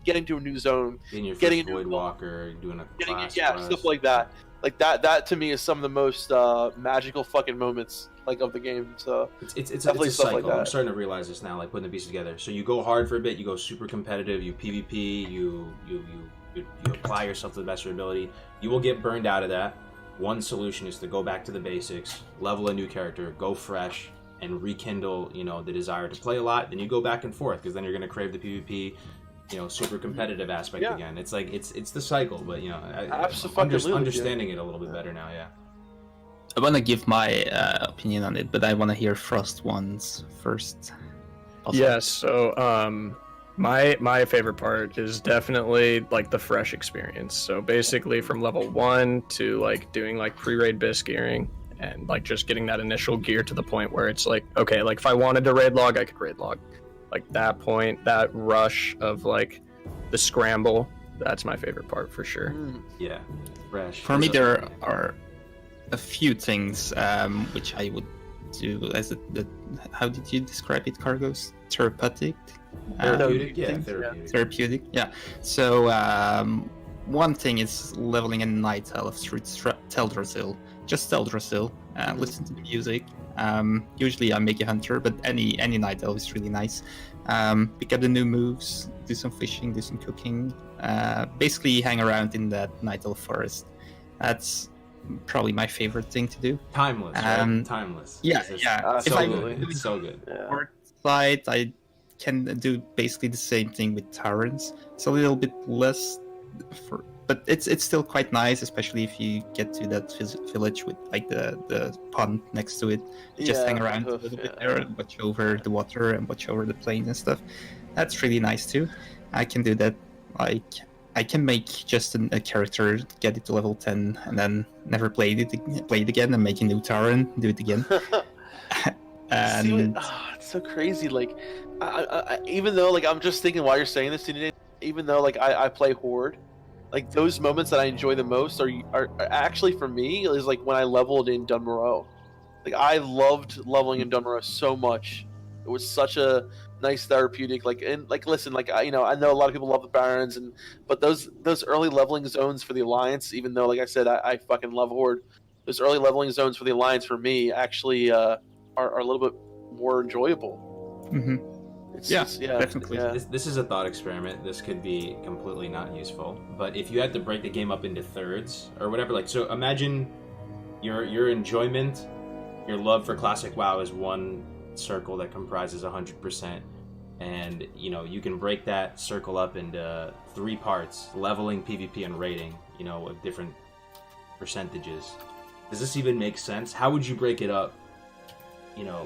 Getting to a new zone, getting a Void Walker, doing a class quest. Stuff like that. Like that to me is some of the most magical fucking moments like of the game. So it's a cycle. Like I'm starting to realize this now, like putting the pieces together. So you go hard for a bit, you go super competitive, you PvP, you apply yourself to the best of your ability. You will get burned out of that. One solution is to go back to the basics, level a new character, go fresh, and rekindle the desire to play a lot. Then you go back and forth, because then you're going to crave the PvP, super competitive aspect again. It's like it's the cycle, but understanding it a little bit better now. Yeah. I want to give my opinion on it, but I want to hear Frost ones first. Also. Yeah. So my favorite part is definitely like the fresh experience. So basically from level 1 to like doing like pre-raid bisc gearing, and like just getting that initial gear to the point where it's like, okay, like if I wanted to raid log, I could raid log. Like that point, that rush of like the scramble, that's my favorite part for sure. Yeah, fresh. For me, there are a few things which I would do as how did you describe it, Cargos? Therapeutic? Therapeutic, yeah. So one thing is leveling a Night Elf through Teldrassil. Just Teldrassil. listen to the music. Usually I make a hunter, but any night elf is really nice. Pick up the new moves, do some fishing, do some cooking. Basically hang around in that night elf forest. That's probably my favorite thing to do. Timeless, right? Timeless. Yeah, It's yeah. So If good. It's so good. Yeah. Side, I can do basically the same thing with Tyrants. It's a little bit less, but it's still quite nice, especially if you get to that village with like the pond next to it. Just hang around a little bit there and watch over the water and watch over the plains and stuff. That's really nice too. I can do that. Like I can make just a character, get it to level 10, and then never play it again, and make a new Tyrant, do it again. And it's so crazy. Like, I even though like I'm just thinking while you're saying this today, even though like I play Horde, like those moments that I enjoy the most are actually for me is like when I leveled in Dunmoreau. Like I loved leveling in Dunmoreau so much. It was such a nice therapeutic. Like and like listen, like I know a lot of people love the Barons but those early leveling zones for the Alliance, even though like I said I fucking love Horde, those early leveling zones for the Alliance for me actually are a little bit more enjoyable. Mm-hmm. Definitely. Yeah. This is a thought experiment. This could be completely not useful. But if you had to break the game up into thirds or whatever, like so, imagine your enjoyment, your love for classic WoW is one circle that comprises 100%, and you can break that circle up into 3 parts: leveling, PvP, and rating. With different percentages. Does this even make sense? How would you break it up?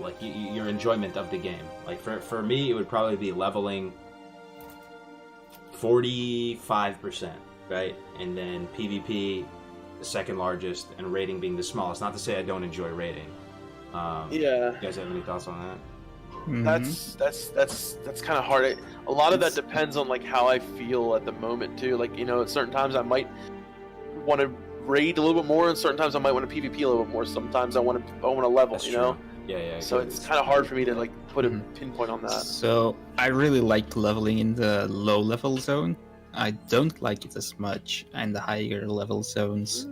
Like your enjoyment of the game. Like for me, it would probably be leveling 45%, right? And then PvP, the second largest, and rating being the smallest. Not to say I don't enjoy rating. You guys have any thoughts on that? Mm-hmm. That's kind of hard. A lot of that depends on like how I feel at the moment too. Like at certain times I might want to raid a little bit more, and certain times I might want to PvP a little bit more. Sometimes I want to level. That's true. Yeah. So it's kind of hard for me to like put a pinpoint on that. So I really like leveling in the low level zone. I don't like it as much in the higher level zones,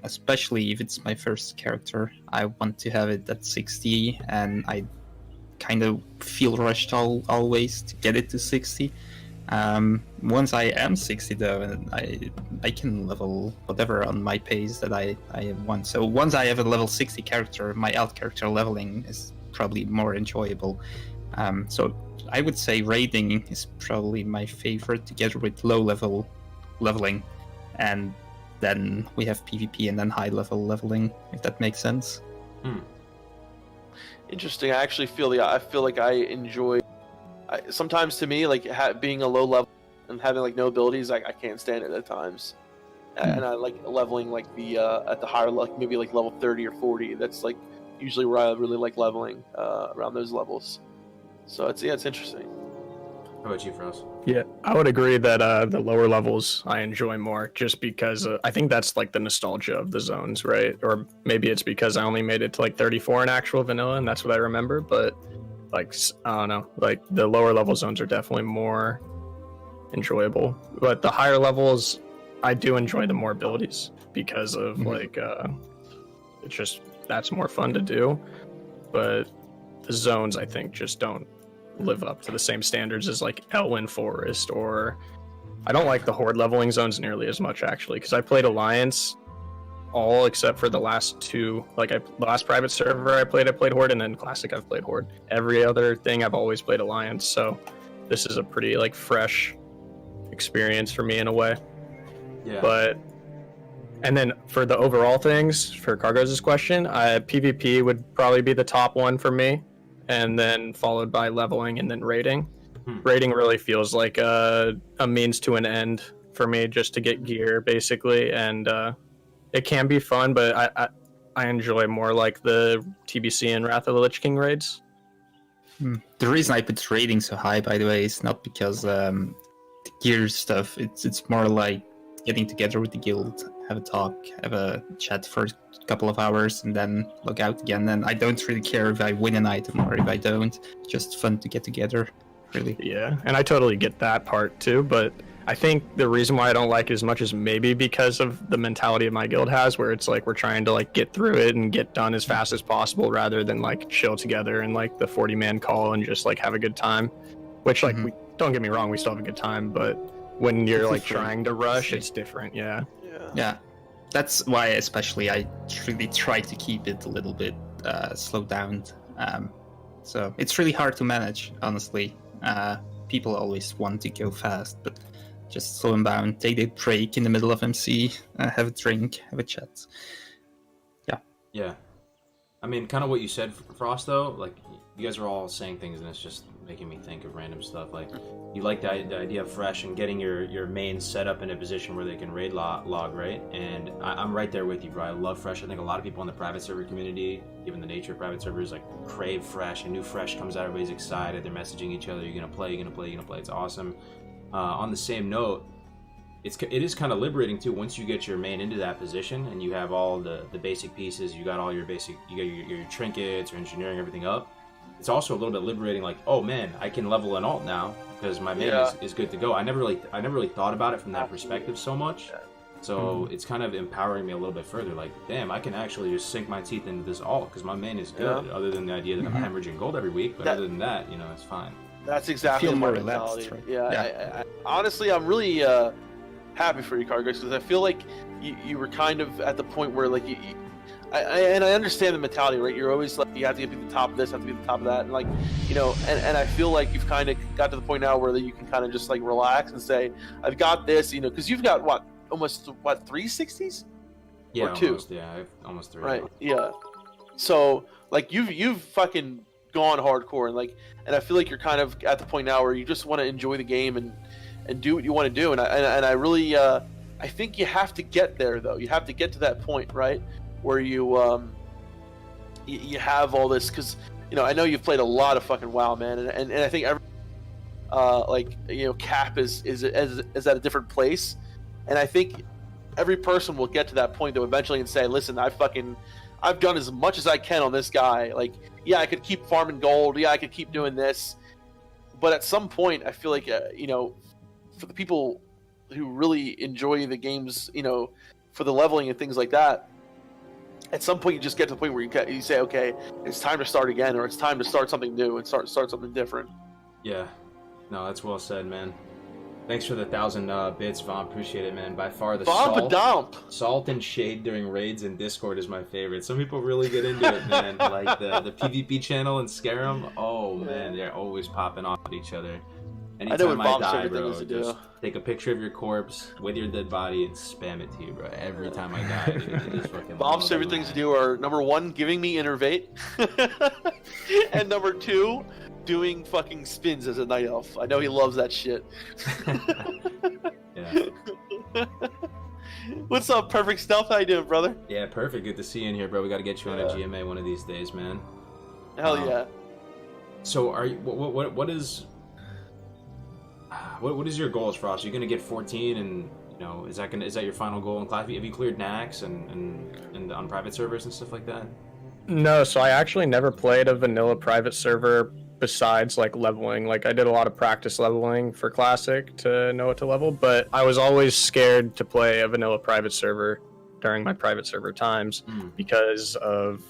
especially if it's my first character. I want to have it at 60, and I kind of feel rushed always to get it to 60. Once I am 60 though, and I can level whatever on my pace that I want. So once I have a level 60 character, my alt character leveling is probably more enjoyable. So I would say raiding is probably my favorite, together with low level leveling, and then we have PvP and then high level leveling, if that makes sense. Interesting. I actually feel like I enjoy. Sometimes to me, like being a low level and having like no abilities, I can't stand it at times. And I like leveling like the at the higher, like maybe like level 30 or 40. That's like usually where I really like leveling around those levels. So it's interesting. How about you, Frost? Yeah, I would agree that the lower levels I enjoy more, just because I think that's like the nostalgia of the zones, right? Or maybe it's because I only made it to like 34 in actual vanilla, and that's what I remember. But like, I don't know, like the lower level zones are definitely more enjoyable. But the higher levels, I do enjoy the more abilities because of like, it's just, that's more fun to do. But the zones, I think, just don't live up to the same standards as like Elwyn Forest, or I don't like the Horde leveling zones nearly as much actually, because I played Alliance all except for the last 2. Like the last private server I played Horde, and then Classic I've played Horde. Every other thing I've always played Alliance, so this is a pretty like fresh experience for me in a way. Yeah. But and then for the overall things, for Cargos' question, PvP would probably be the top one for me, and then followed by leveling and then raiding. Raiding really feels like a means to an end for me, just to get gear basically, and it can be fun, but I enjoy more like the TBC and Wrath of the Lich King raids. The reason I put raiding so high, by the way, is not because the gear stuff. It's more like getting together with the guild, have a talk, have a chat for a couple of hours, and then log out again. And I don't really care if I win an item or if I don't. Just fun to get together, really. Yeah, and I totally get that part too, but I think the reason why I don't like it as much is maybe because of the mentality of my guild has, where it's like we're trying to like get through it and get done as fast as possible rather than like chill together and like the 40-man call and just like have a good time. Which like we don't get me wrong, we still have a good time, but when you're like trying to rush, it's different. Yeah. That's why especially I really try to keep it a little bit slowed down. So it's really hard to manage, honestly. People always want to go fast, but just slow them down, take a break in the middle of MC, have a drink, have a chat. Yeah. I mean, kind of what you said, Frost, though, like, you guys are all saying things, and it's just making me think of random stuff. Like, you like the idea of Fresh and getting your main set up in a position where they can raid log, right? And I'm right there with you, bro. I love Fresh. I think a lot of people in the private server community, given the nature of private servers, like, crave Fresh. A new Fresh comes out, everybody's excited. They're messaging each other, you're going to play, you're going to play, you're going to play. It's awesome. On the same note, it is kind of liberating too once you get your main into that position and you have all the basic pieces, you got all your basic, you got your trinkets, your engineering, everything up. It's also a little bit liberating, like, oh man, I can level an alt now because my main is good to go. I never really thought about it from that perspective so much. So it's kind of empowering me a little bit further, like, damn, I can actually just sink my teeth into this alt because my main is good, other than the idea that I'm hemorrhaging gold every week, but other than that, you know, it's fine. That's exactly Feel my more mentality. relaxed, right? I honestly, I'm really happy for you, Cargos, because I feel like you were kind of at the point where, like, I understand the mentality, right? You're always like, you have to be the top of this, have to be the top of that, and like, you know, and I feel like you've kind of got to the point now where you can kind of just like relax and say, I've got this, you know, because you've got almost 360s? Yeah, or 2? almost, yeah, I have almost 3. Right, yeah. So like you've fucking gone hardcore, and I feel like you're kind of at the point now where you just want to enjoy the game and do what you want to do, and I really I think you have to get there, though. You have to get to that point, right, where you you have all this, because, you know, I know you've played a lot of fucking WoW, man, and I think every like, you know, Cap is at a different place, and I think every person will get to that point though eventually and say, listen, I've done as much as I can on this guy. Like, yeah, I could keep farming gold, yeah, I could keep doing this, but at some point I feel like you know, for the people who really enjoy the games, you know, for the leveling and things like that, at some point you just get to the point where you say, okay, it's time to start again, or it's time to start something new and start something different. Yeah, no, that's well said, man. Thanks for the 1,000 bits, Vaughn. Appreciate it, man. By far, the salt and shade during raids in Discord is my favorite. Some people really get into it, man. Like the PvP channel and scare them. Oh man, they're always popping off at each other. Anytime I die, bro, just take a picture of your corpse with your dead body and spam it to you, bro. Every time I die, dude, it just fucking. Bob's favorite things to do are, number 1, giving me innervate, and number 2, doing fucking spins as a night elf. I know he loves that shit. Yeah. What's up, Perfect Stealth? How you doing, brother? Yeah, perfect. Good to see you in here, bro. We got to get you on a GMA one of these days, man. Hell yeah. So, are you? What is your goals, Frost? Are you gonna get 14, and you know, is that your final goal in class? Have you cleared Nax and on private servers and stuff like that? No, so I actually never played a vanilla private server besides like leveling. Like, I did a lot of practice leveling for Classic to know what to level, but I was always scared to play a vanilla private server during my private server times because of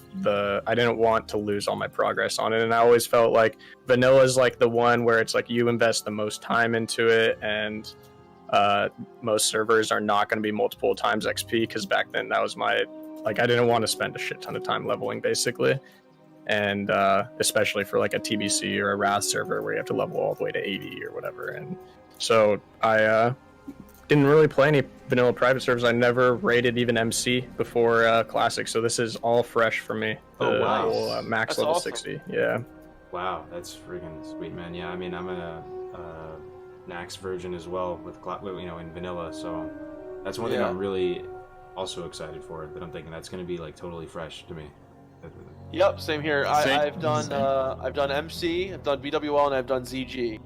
I didn't want to lose all my progress on it, and I always felt like vanilla is like the one where it's like you invest the most time into it, and most servers are not going to be multiple times XP, because back then that was my, like, I didn't want to spend a shit ton of time leveling basically, and especially for like a TBC or a Wrath server where you have to level all the way to 80 or whatever. And so I didn't really play any vanilla private servers. I never rated even MC before Classic, so this is all fresh for me. Oh, wow. Whole, max That's level awesome. 60. Yeah. Wow, that's freaking sweet, man. Yeah, I mean, I'm a Nax virgin as well with in vanilla, so that's one thing I'm really also excited for. That I'm thinking that's going to be like totally fresh to me. Yep, same here. I've done MC, I've done BWL, and I've done ZG,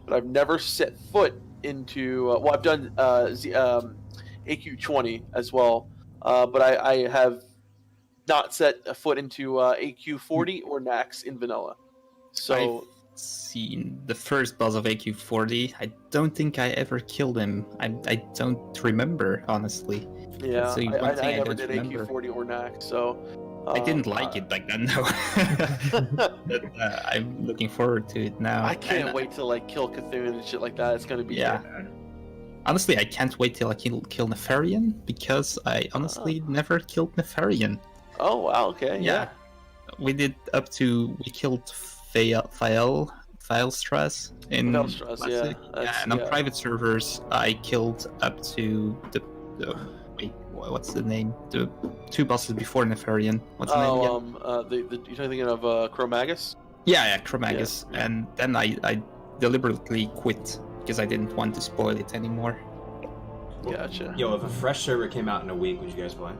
but I've never set foot into. I've done AQ20 as well, but I have not set a foot into AQ40 or Nax in vanilla. So seen the first boss of AQ40. I don't think I ever killed him. I don't remember, honestly. Yeah, That's the one thing I never don't did remember. AQ40 or NAC, so I didn't like it back then, no. But I'm looking forward to it now. I can't And, wait to like kill Cthulhu and shit like that. It's gonna be Yeah. Honestly, I can't wait till I kill Nefarian, because I honestly never killed Nefarian. Oh wow, okay, yeah. We killed Fael Stress in Faelstress, Classic. yeah, And on yeah. private servers, I killed up to the wait, what's the name? The 2 bosses before Nefarian. What's the name again? You're thinking of Chromagus? Yeah, Chromagus. Yeah. And then I deliberately quit because I didn't want to spoil it anymore. Gotcha. Yo, if a fresh server came out in a week, would you guys play?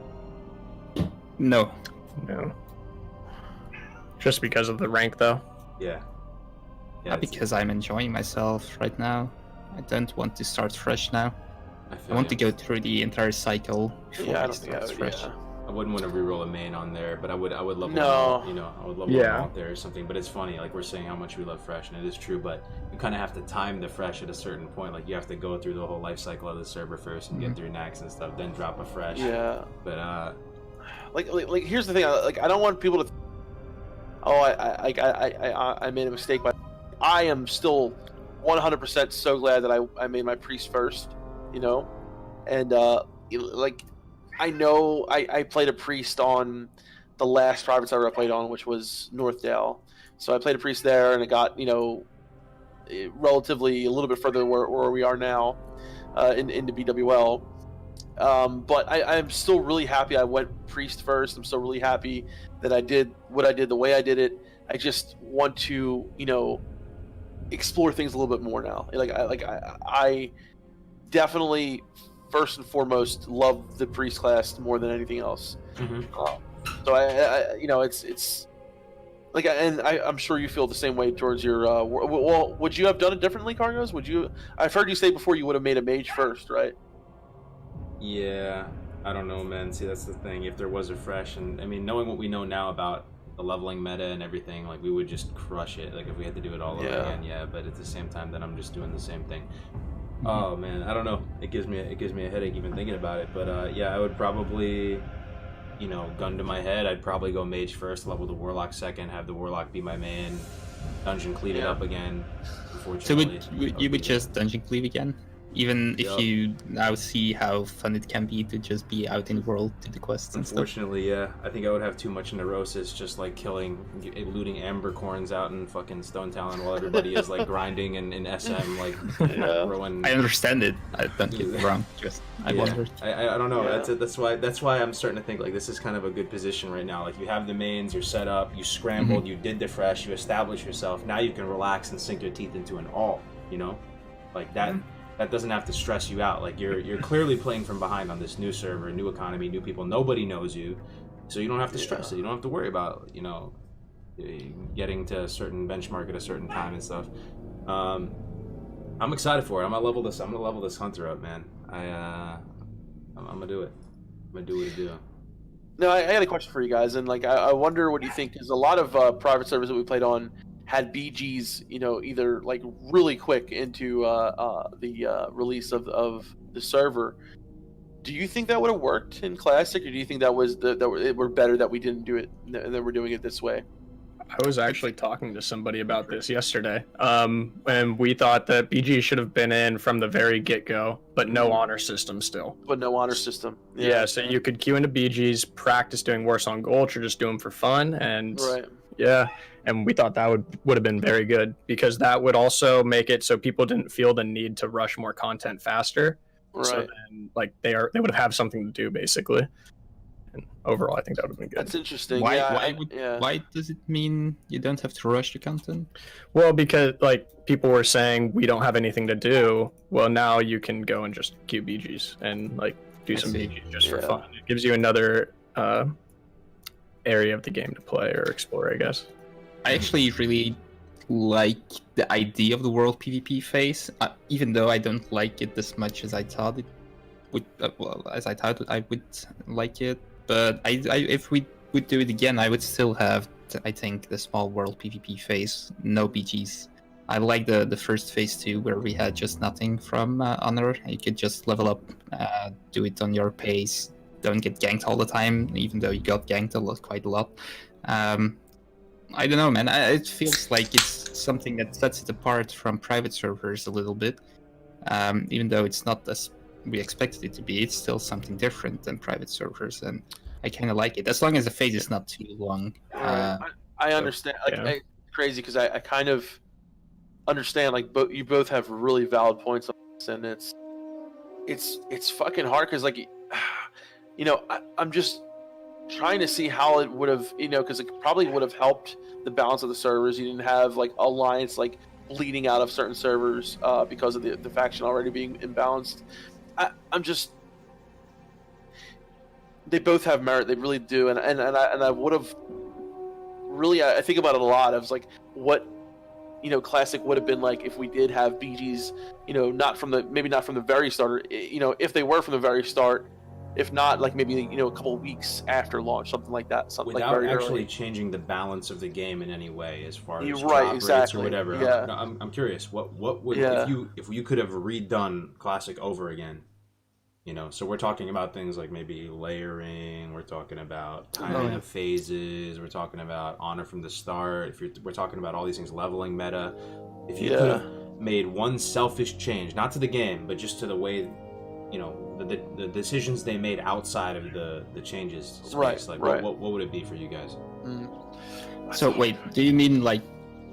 No. No. Just because of the rank, though. Yeah. Not because I'm enjoying myself right now. I don't want to start fresh now. I want to go through the entire cycle before Yeah, I I don't think I start would. fresh. Yeah. I wouldn't want to reroll a main on there, but I would level No. them out, you know, I would level Yeah. them out there or something. But it's funny, like we're saying how much we love fresh, and it is true, but you kind of have to time the fresh at a certain point. Like you have to go through the whole life cycle of the server first and get through Nax and stuff, then drop a fresh. Yeah. But Like here's the thing. I don't want people to. Oh, I made a mistake. But I am still 100% so glad that I made my priest first. You know, and like I know I played a priest on the last private server I played on, which was Northdale. So I played a priest there, and it got relatively a little bit further where we are now into BWL. But I'm still really happy I went priest first. I'm still really happy that I did what I did the way I did it. I just want to, explore things a little bit more now. I definitely first and foremost love the priest class more than anything else. So it's like, and I'm sure you feel the same way towards your. Well, would you have done it differently, Cargos? Would you? I've heard you say before you would have made a mage first, right? yeah, I don't know, man. See, that's the thing. If there was a fresh, and I mean, knowing what we know now about the leveling meta and everything, like we would just crush it. Like if we had to do it all over again, yeah. But at the same time, then I'm just doing the same thing. Oh man, I don't know. It gives me a headache even thinking about it. But yeah, I would probably, gun to my head, I'd probably go mage first, level the warlock second, have the warlock be my main, dungeon clean it up again. So Unfortunately, you would just dungeon cleave again? Even if Yup. you now see how fun it can be to just be out in the world to the quests and stuff. Unfortunately, yeah. I think I would have too much neurosis just like looting amber corns out in fucking Stone Talon while everybody is like grinding and in SM like throwing. I understand it. I don't get me wrong. I wondered. I don't know. Yeah. That's why I'm starting to think like this is kind of a good position right now. Like you have the mains, you're set up, you scrambled, you did the fresh, you established yourself. Now you can relax and sink your teeth into an alt. Like that. That doesn't have to stress you out. Like you're clearly playing from behind on this new server, new economy, new people. Nobody knows you, so you don't have to stress it. You don't have to worry about getting to a certain benchmark at a certain time and stuff. I'm excited for it. I'm gonna level this hunter up, man. I'm gonna do it. I'm gonna do what I do. No, I had a question for you guys, and like I wonder what you think, because a lot of private servers that we played on had BGs, either like really quick into the release of the server. Do you think that would have worked in Classic, or do you think that was it were better that we didn't do it and that we're doing it this way? I was actually talking to somebody about this yesterday, and we thought that BG should have been in from the very get-go, but no honor system still. But no honor system. Yeah, so you could queue into BGs, practice doing worse on Gulch, or just do them for fun, and Right. yeah, and we thought that would have been very good, because that would also make it so people didn't feel the need to rush more content faster. Right. So then, like, they would have something to do, basically. And overall, I think that would have been good. That's interesting. Why does it mean you don't have to rush the content? Well, because like people were saying we don't have anything to do. Well, now you can go and just queue BGs and like do some BGs just for fun. It gives you another area of the game to play or explore, I guess. I actually really like the idea of the world PvP phase, even though I don't like it as much as I thought it would. I would like it. But if we would do it again, I would still have I think, the small world PvP phase. No BGs. I like the first phase too, where we had just nothing from Honor. You could just level up, do it on your pace, don't get ganked all the time, even though you got ganked quite a lot. I don't know, man. It feels like it's something that sets it apart from private servers a little bit. Even though it's not as we expected it to be, it's still something different than private servers, and I kind of like it as long as the phase is not too long. I understand. Like, yeah. it's crazy because I kind of understand. Like, you both have really valid points on this, and it's fucking hard because, like, you know, I'm just trying to see how it would have, you know, because it probably would have helped the balance of the servers. You didn't have like alliance like bleeding out of certain servers because of the faction already being imbalanced. I'm just, they both have merit. They really do, and I would have really, I think about it a lot. I was like, what, you know, Classic would have been like if we did have BGs, you know, maybe not from the very start, or, you know, if they were from the very start. If not, like maybe, you know, a couple of weeks after launch, something like that. Something without like very actually early. changing the balance of the game in any way, as far as You're drop right, rates exactly. or whatever. Yeah. I'm curious. What would Yeah. if you could have redone Classic over again? You know, so we're talking about things like maybe layering. We're talking about timing of phases. We're talking about honor from the start. We're talking about all these things, leveling meta. If you could have made one selfish change, not to the game, but just to the way, you know, the decisions they made outside of the changes space. Right, Like, right. what would it be for you guys? So wait, do you mean like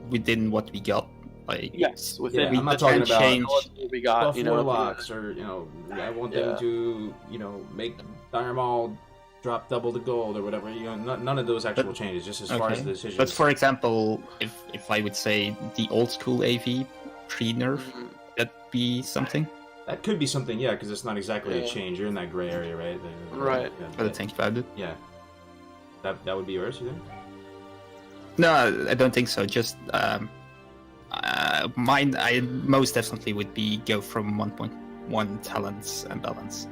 within what we got? Like, Yes, Yeah, within I'm not can talking about change. what we got. buff You know, warlocks, or, you know, I want them to, you know, make Dire Maul drop double the gold or whatever. You know, none of those actual changes, just as far as the decisions. But for example, if I would say the old school AV pre-nerf, that'd be something. That could be something, yeah, because it's not exactly a Yeah. change. You're in that gray area, right? Right. I don't think about it. Yeah. That would be yours, you think? No, I don't think so. Just mine. I most definitely would be go from 1.1 talents and balance.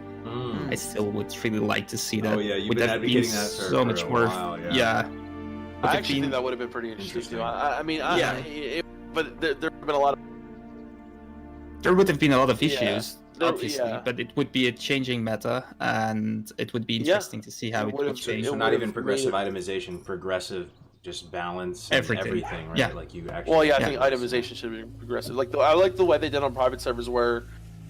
I still would really like to see that. Oh yeah, you've Would been have advocating been that so for much a more. while, I Yeah. Would have actually been- think that would have been pretty interesting too. Interesting. I mean, Yeah. but there have been a lot of There would have been a lot of Yeah. issues, There- obviously, yeah. but it would be a changing meta, and it would be interesting to see how It it would would have- change. So it not would've even progressive made itemization, progressive just balance and Everything. right? Yeah. Like you actually. Well, yeah, I Yeah. think itemization should be progressive. Like, I like the way they did on private servers where,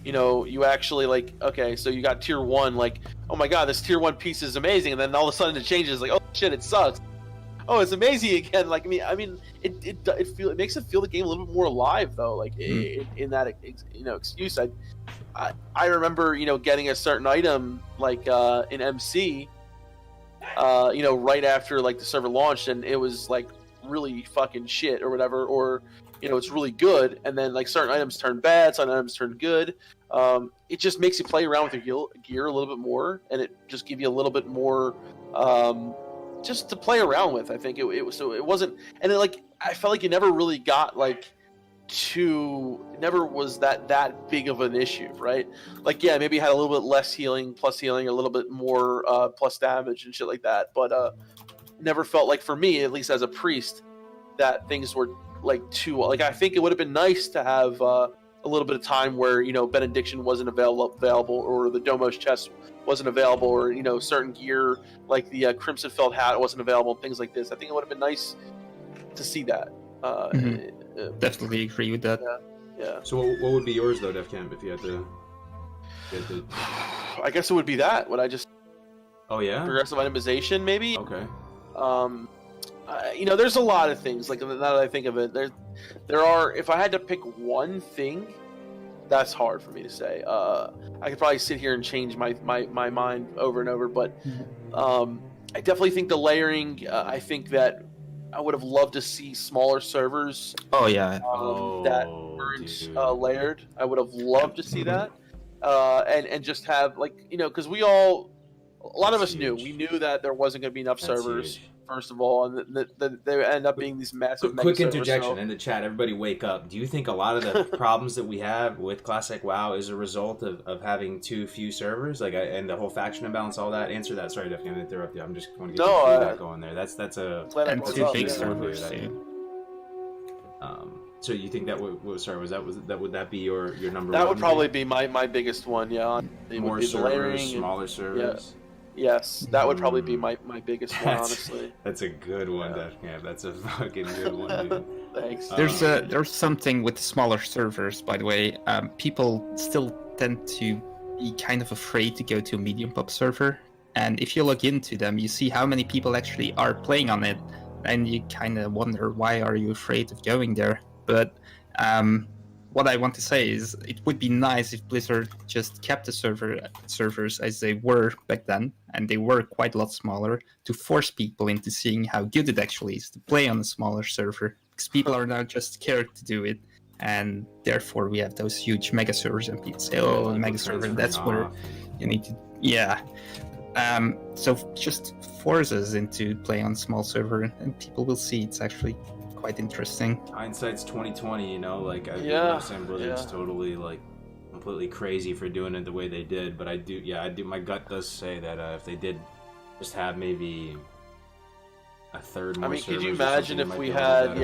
you know, you actually, like, okay, so you got tier 1, like, oh my god, this tier 1 piece is amazing, and then all of a sudden it changes, like, oh shit, it sucks. Oh, it's amazing again. Like, I mean, it makes it feel the game a little bit more alive though. Like in that, you know, excuse. I remember, you know, getting a certain item like in MC, you know, right after like the server launched, and it was like really fucking shit or whatever, or, you know, it's really good, and then like certain items turn bad, certain items turn good. It just makes you play around with your gear a little bit more, and it just give you a little bit more just to play around with. I think it was, so it wasn't, and it, like, I felt like you never really got like it never was that big of an issue, right? Like, yeah, maybe it had a little bit less healing, plus healing, a little bit more plus damage and shit like that, but never felt like, for me at least as a priest, that things were like too, like, I think it would have been nice to have a little bit of time where, you know, benediction wasn't available, or the Domos chest wasn't available, or, you know, certain gear like the crimson felt hat wasn't available, things like this. I think it would have been nice to see that. Definitely agree with that. Yeah. So what would be yours though, Def Camp, if you had to? I guess it would be that. Would I just Oh yeah. progressive itemization maybe? Okay. You know, there's a lot of things. Like, now that I think of it, there are. If I had to pick one thing, that's hard for me to say. I could probably sit here and change my mind over and over, but I definitely think the layering. I think that I would have loved to see smaller servers Oh yeah. that weren't layered. I would have loved to see that, and just have, like, you know, because a lot of us knew. We knew that there wasn't going to be enough That's servers huge. first of all, and they end up being these massive. Quick interjection in the chat. Everybody, wake up! Do you think a lot of the problems that we have with Classic WoW is a result of having too few servers, like and the whole faction imbalance, all that? Answer that. Sorry, definitely interrupt you. I'm just going to get your feedback going there. That's a and two big servers. So you think that would that be your number one? That would probably be my biggest one, yeah. More servers, smaller servers. Yes, that would probably be my biggest one, honestly. That's a good one, yeah. That's a fucking good one, dude. Thanks. There's something with smaller servers, by the way. People still tend to be kind of afraid to go to a medium pop server, and if you look into them, you see how many people actually are playing on it, and you kind of wonder, why are you afraid of going there? But what I want to say is it would be nice if Blizzard just kept the servers as they were back then, and they were quite a lot smaller, to force people into seeing how good it actually is to play on a smaller server, because people are now just scared to do it, and therefore we have those huge mega servers, and people say, oh, mega server, that's where you need to, so just force us into play on small server, and people will see it's actually quite interesting. Hindsight's 2020, you know, like I'm not saying Blizzard's totally like completely crazy for doing it the way they did, but I do. My gut does say that if they did just have maybe a third more. I mean, could you imagine if we had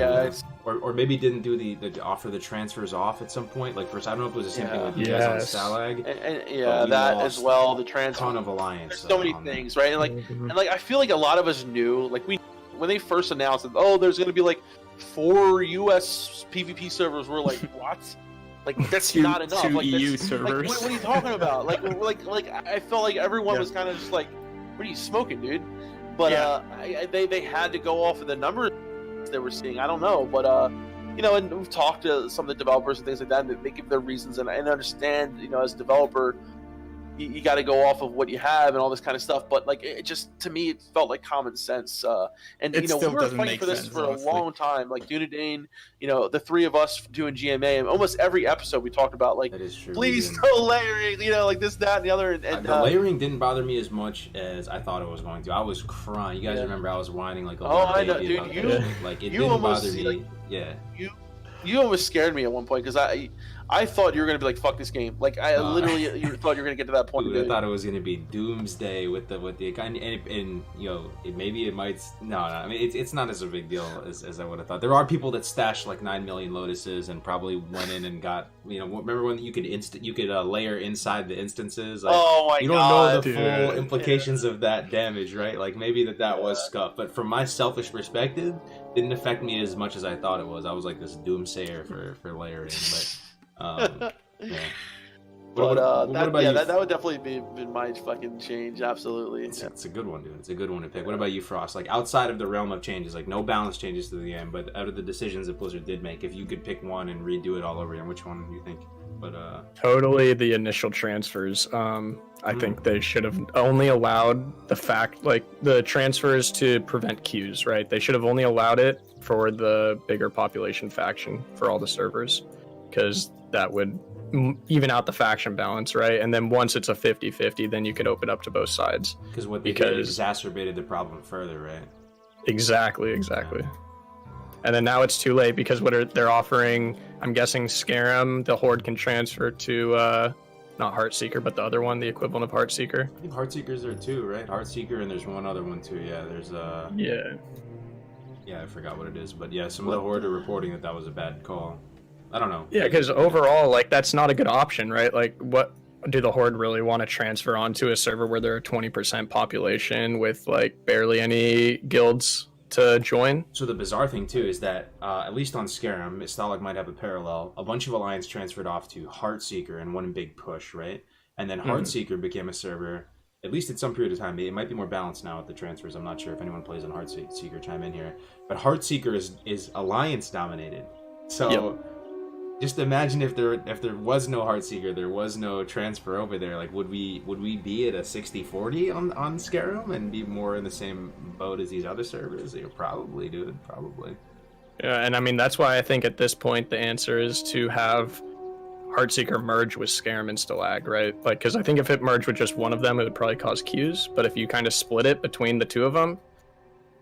or maybe didn't do the offer the transfers off at some point? Like first, I don't know if it was the same thing with you guys on Stalag. And that as well. The transfer. Ton of alliance. There's so many things, right? And like I feel like a lot of us knew, like when they first announced that, oh, there's going to be like 4 US PvP servers, we're like, what? Like that's not enough. Two like EU servers. Like, what are you talking about? like I felt like everyone was kind of just like, what are you smoking, dude? But they had to go off of the numbers they were seeing. I don't know, but you know, and we've talked to some of the developers and things like that, and they give their reasons, and I understand, you know, as a developer, you got to go off of what you have and all this kind of stuff, but like it just, to me, it felt like common sense. And you know, we were fighting for this for a long time. Like Dunedain, you know, the three of us doing GMA, and almost every episode we talked about like, please no layering, you know, like this, that, and the other. And the layering didn't bother me as much as I thought it was going to. I was crying. You guys remember I was whining like, I know, dude. Like it didn't bother me. Like, you almost scared me at one point because I thought you were gonna be like, fuck this game. Like I literally thought you were gonna get to that point. Dude, I thought it was gonna be doomsday with the and you know, maybe it might. No. I mean, it's not as a big deal as I would have thought. There are people that stashed like 9 million lotuses and probably went in and got, you know, remember when you could layer inside the instances. Like, oh my god! You don't know the full implications of that damage, right? Like maybe that was scuffed, but from my selfish perspective, didn't affect me as much as I thought it was. I was like this doomsayer for layering, but. Yeah. That would definitely be my fucking change. Absolutely, it's a good one, dude. It's a good one to pick. What about you, Frost? Like outside of the realm of changes, like no balance changes to the game, but out of the decisions that Blizzard did make, if you could pick one and redo it all over again, which one do you think? But totally the initial transfers. I think they should have only allowed the transfers to prevent queues, right? They should have only allowed it for the bigger population faction for all the servers, because that would even out the faction balance, right? And then once it's a 50-50, then you can open up to both sides. Because what they did exacerbated the problem further, right? Exactly. And then now it's too late because they're offering, I'm guessing Scarum, the Horde can transfer to not Heartseeker, but the other one, the equivalent of Heartseeker. I think Heartseeker's there too, right? Heartseeker, and there's one other one too. Yeah, there's I forgot what it is, but yeah, some of the Horde are reporting that was a bad call. I don't know. Yeah, because overall, like, that's not a good option, right? Like, what do the Horde really want to transfer onto a server where there are 20% population with, like, barely any guilds to join? So the bizarre thing, too, is that, at least on Scarum, Stalag might have a parallel, a bunch of Alliance transferred off to Heartseeker in one big push, right? And then Heartseeker became a server, at least at some period of time. It might be more balanced now with the transfers. I'm not sure if anyone plays on Heartseeker, chime in here. But Heartseeker is Alliance-dominated. So... Just imagine if there was no Heartseeker, there was no transfer over there. Like, would we be at a 60-40 on Scarum and be more in the same boat as these other servers? Yeah, probably, dude. Probably. Yeah, and I mean that's why I think at this point the answer is to have Heartseeker merge with Scarum and Stalag, right? Like, because I think if it merged with just one of them, it would probably cause queues. But if you kind of split it between the two of them,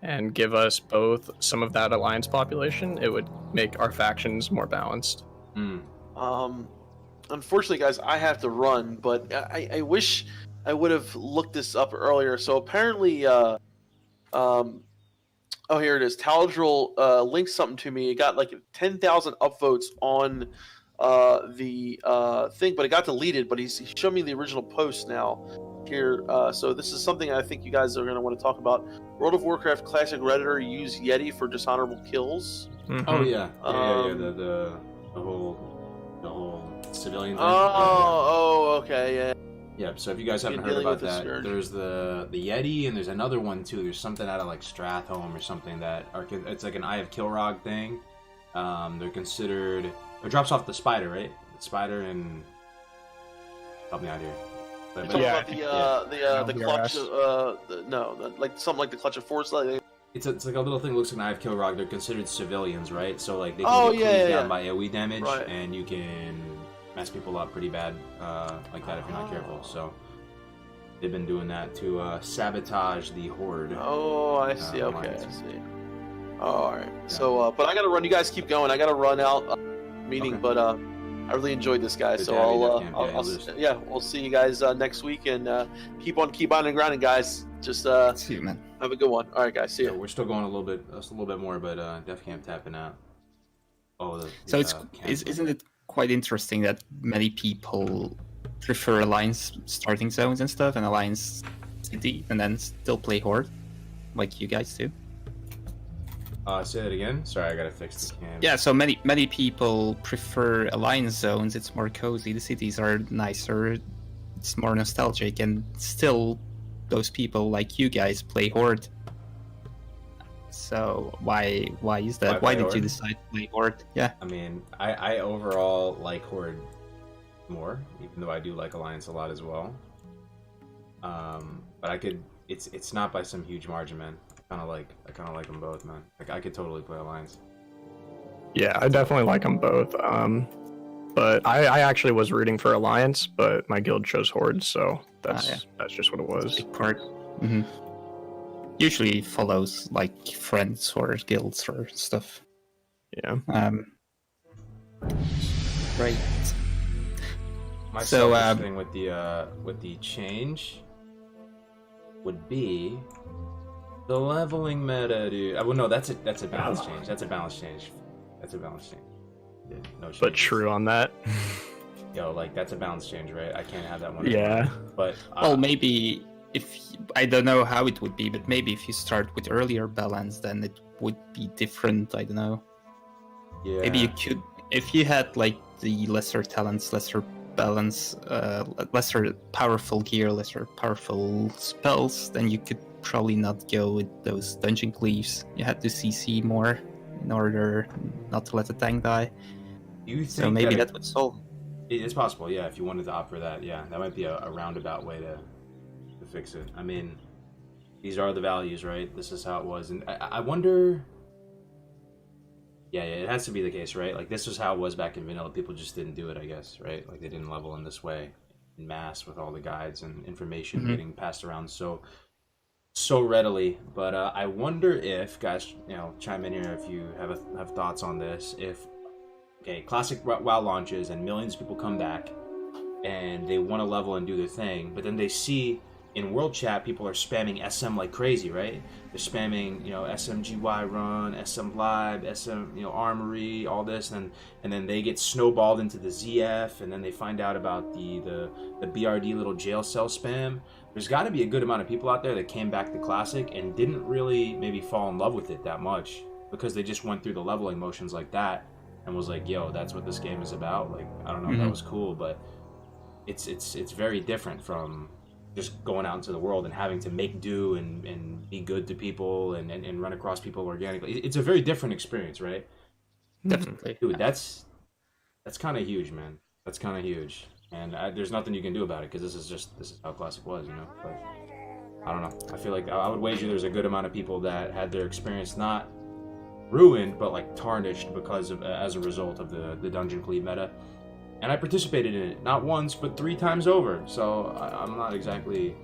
and give us both some of that alliance population, it would make our factions more balanced. Unfortunately, guys, I have to run, but I wish I would have looked this up earlier. So apparently, oh, here it is. Taladril linked something to me. It got like 10,000 upvotes on the thing, but it got deleted. But he showed me the original post now here. So this is something I think you guys are going to want to talk about. World of Warcraft Classic Redditor use Yeti for dishonorable kills. Mhm. Oh yeah, the whole civilian thing. Okay, yeah. Yeah, so if you guys haven't heard Dealing about with the that, scourge. there's the Yeti, and there's another one too. There's something out of like Stratholme or something it's like an Eye of Kilrog thing. They're considered. It drops off the spider, right? The spider and help me out here. You're But talking Yeah, about the clutch of like something like the clutch of force. Like it's like a little thing that looks like an Eye of Kilrog. They're considered civilians, right? So like they Oh, can get yeah, cleaved yeah, down yeah. by AoE damage, Right. and you can mess people up pretty bad like that if you're not careful. So they've been doing that to sabotage the horde. oh, I see. Okay, I alliance. see. Oh, all right. So, but I gotta run. You guys keep going. I gotta run out meeting, Okay. but I really enjoyed this, guys. Good So to have you, I'll, Def Camp. I'll, Yeah, I'll you lose. yeah, we'll see you guys next week, and keep on and grinding, guys. Just See you, man. have a good one. All right, guys. See So you. we're still going a little bit more, but Def Camp tapping out. Oh, So it's camp. isn't it quite interesting that many people prefer Alliance starting zones and stuff, and Alliance City, and then still play Horde, like you guys do? Say that again. Sorry, I gotta fix the cam. Yeah, so many people prefer Alliance zones. It's more cozy. The cities are nicer. It's more nostalgic, and still, those people like you guys play Horde. So why is that? Why Why play did you Horde? decide to play Horde? Yeah. I mean, I overall like Horde more, even though I do like Alliance a lot as well. But I could. It's not by some huge margin, man. I kind of like them both, man. Like I could totally play Alliance. Yeah, I definitely like them both. But I actually was rooting for Alliance, but my guild chose Horde, so that's just what it was. Big part. Hmm. Usually follows like friends or guilds or stuff. Yeah. Right. My So, selfish thing with the change would be the leveling meta, dude. Well, no, that's a balance change. That's a balance change. Yeah, no But changes. true on that. Yo, like that's a balance change, right? I can't have that one. Yeah. But Well, maybe I don't know how it would be, but maybe if you start with earlier balance, then it would be different. I don't know. yeah. Maybe you could, if you had like the lesser talents, lesser balance, lesser powerful gear, lesser powerful spells, then you could probably not go with those dungeon cleaves. You had to CC more in order not to let the tank die. You think So maybe that that would solve. it's possible, yeah. If you wanted to opt for that, yeah, that might be a roundabout way to fix it. I mean, these are the values, right? This is how it was, and I wonder. Yeah, it has to be the case, right? Like this was how it was back in vanilla. People just didn't do it, I guess, right? Like they didn't level in this way, in mass, with all the guides and information Mhm. getting passed around so readily. But I wonder if, guys, chime in here if you have thoughts on this. If classic WoW launches and millions of people come back and they want to level and do their thing, but then they see in world chat people are spamming SM like crazy, right? They're spamming, SMGY run, SM live, SM, armory, all this, and then they get snowballed into the ZF, and then they find out about the BRD little jail cell spam. There's got to be a good amount of people out there that came back to classic and didn't really maybe fall in love with it that much because they just went through the leveling motions like that and was like, yo, that's what this game is about. Like, I don't know if that was cool, but it's very different from just going out into the world and having to make do and be good to people and run across people organically. It's a very different experience, right? Definitely. Dude, that's kind of huge, man. That's kind of huge. And there's nothing you can do about it because this is how classic was, But I don't know. I feel like I would wager there's a good amount of people that had their experience not ruined, but like tarnished because of as a result of the dungeon cleave meta. And I participated in it not once, but 3 times over. So I'm not exactly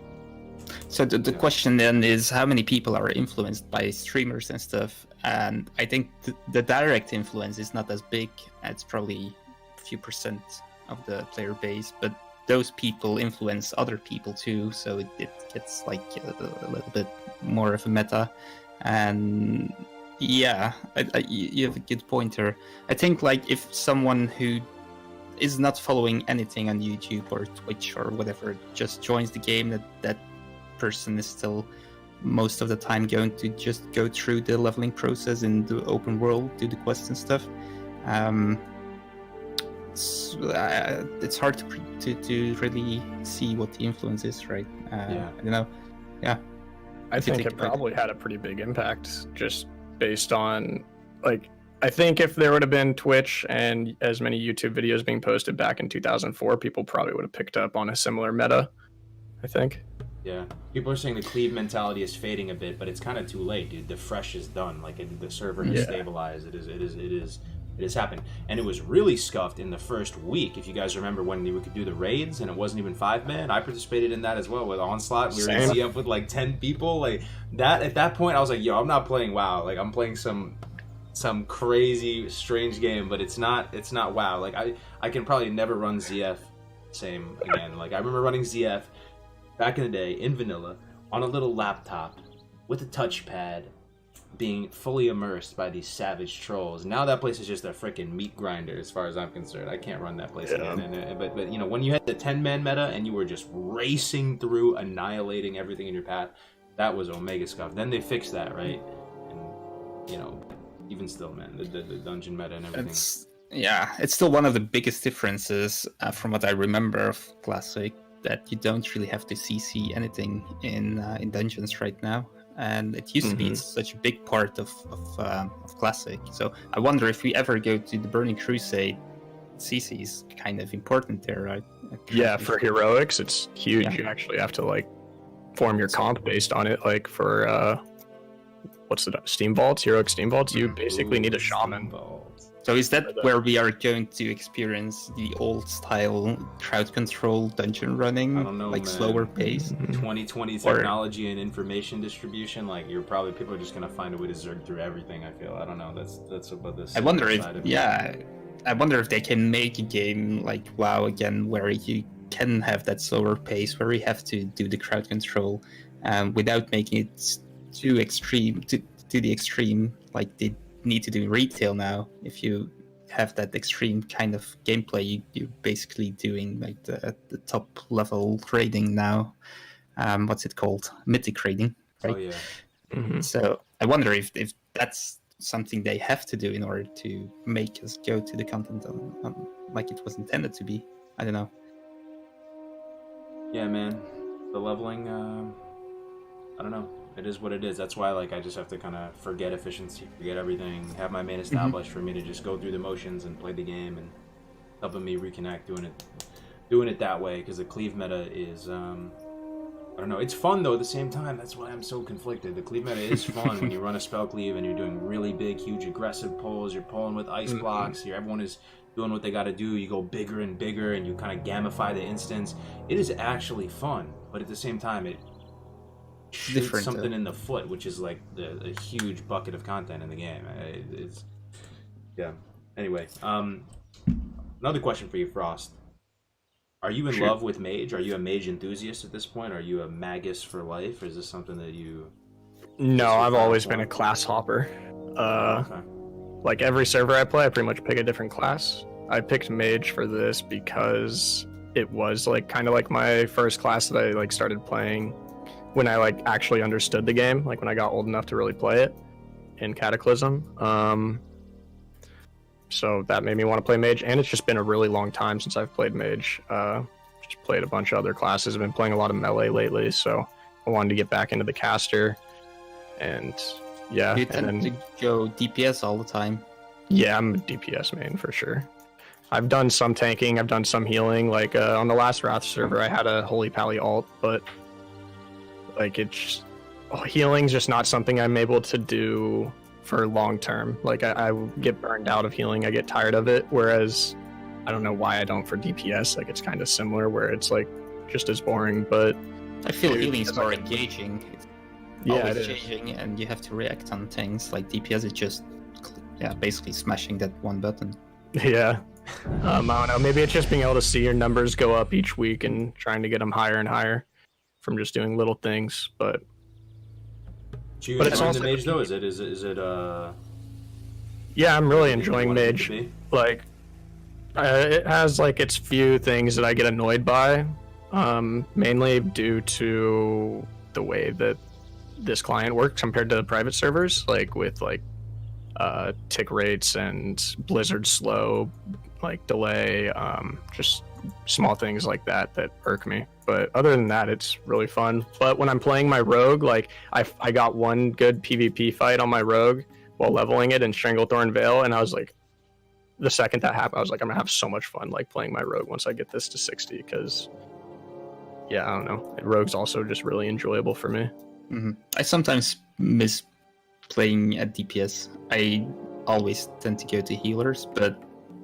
So the question then is, how many people are influenced by streamers and stuff? And I think the direct influence is not as big. It's probably a few percent of the player base, but those people influence other people too, so it gets like a little bit more of a meta. And yeah, you have a good pointer. I think like if someone who is not following anything on YouTube or Twitch or whatever just joins the game, that person is still most of the time going to just go through the leveling process in the open world, do the quests and stuff. It's hard to really see what the influence is, right? I don't know. Yeah, I think it probably had a pretty big impact, just based on, like, I think if there would have been Twitch and as many YouTube videos being posted back in 2004, people probably would have picked up on a similar meta, I think. Yeah, people are saying the cleave mentality is fading a bit, but it's kind of too late, dude. The fresh is done. Like, the server has stabilized. It has happened, and it was really scuffed in the first week. If you guys remember when we could do the raids and it wasn't even 5-man, I participated in that as well with Onslaught. We were in CF with like 10 people. Like that, at that point, I was like, yo, I'm not playing WoW. Like, I'm playing some crazy strange game, but it's not WoW. Like I can probably never run ZF same again. Like, I remember running ZF back in the day in vanilla on a little laptop with a touchpad, being fully immersed by these savage trolls. Now that place is just a freaking meat grinder as far as I'm concerned. I can't run that place again. But you know, when you had the 10-man meta and you were just racing through, annihilating everything in your path, that was Omega Scuff. Then they fixed that, right? And you know, even still, man, the dungeon meta and everything. It's still one of the biggest differences from what I remember of Classic, that you don't really have to CC anything in dungeons right now. And it used to be such a big part of Classic. So I wonder if we ever go to the Burning Crusade, CC is kind of important there, right? Yeah, for heroics, it's huge. Yeah. You actually have to like form your comp based on it. Like for what's the Steam Vaults, heroic Steam Vaults, you basically need a shaman. So is that where we are going to experience the old style crowd control dungeon running? I don't know, like man. Slower pace? 2020 technology and information distribution, like people are just gonna find a way to zerg through everything. I feel. I don't know. That's about this. I wonder if they can make a game like WoW again, where you can have that slower pace, where you have to do the crowd control, without making it too extreme to the extreme like they need to do retail now. If you have that extreme kind of gameplay, you're basically doing like the top level raiding now. What's it called? Mythic raiding, right? Oh yeah. So I wonder if that's something they have to do in order to make us go to the content like it was intended to be. I don't know. Yeah, man. The leveling, I don't know. It is what it is. That's why, like, I just have to kind of forget efficiency, forget everything, have my main established for me to just go through the motions and play the game, and helping me reconnect doing it that way, because the cleave meta is, I don't know. It's fun, though, at the same time. That's why I'm so conflicted. The cleave meta is fun when you run a spell cleave and you're doing really big, huge, aggressive pulls. You're pulling with ice blocks. Everyone is doing what they got to do. You go bigger and bigger, and you kind of gamify the instance. It is actually fun, but at the same time, it shoots something in the foot, which is like a huge bucket of content in the game. It's Anyway, another question for you, Frost. Are you in love with mage? Are you a mage enthusiast at this point? Are you a magus for life? Or is this something that you... No, I've always been a class hopper. Okay. Like every server I play, I pretty much pick a different class. I picked mage for this because it was like kind of like my first class that I like started playing when I like actually understood the game, like when I got old enough to really play it in Cataclysm. So that made me want to play mage, and it's just been a really long time since I've played mage. Just played a bunch of other classes. I've been playing a lot of melee lately, so I wanted to get back into the caster. And yeah, you tend to go DPS all the time. Yeah, I'm a DPS main for sure. I've done some tanking, I've done some healing. Like on the last Wrath server, I had a Holy Pally alt, but like healing's just not something I'm able to do for long term. Like I get burned out of healing, I get tired of it. Whereas I don't know why I don't for DPS. Like it's kind of similar, where it's like just as boring, but I feel Dude, healing's it's more like- engaging. It's Yeah, always it is. changing, and you have to react on things. Like DPS is just, basically smashing that one button. Yeah. I don't know. Maybe it's just being able to see your numbers go up each week and trying to get them higher and higher from just doing little things. But Do you But it's enjoy also- the mage though? Is it yeah, I'm really what you enjoying want it to Mage. be? Like, it has like its few things that I get annoyed by, mainly due to the way that this client works compared to the private servers, like with like tick rates and Blizzard slow, like delay, just small things like that that irk me. But other than that, it's really fun. But when I'm playing my rogue, like I got one good PvP fight on my rogue while leveling it in Stranglethorn Vale, and I was like, the second that happened, I was like, I'm gonna have so much fun like playing my rogue once I get this to 60, because yeah, I don't know, rogue's also just really enjoyable for me. I sometimes miss playing at DPS. I always tend to go to healers, but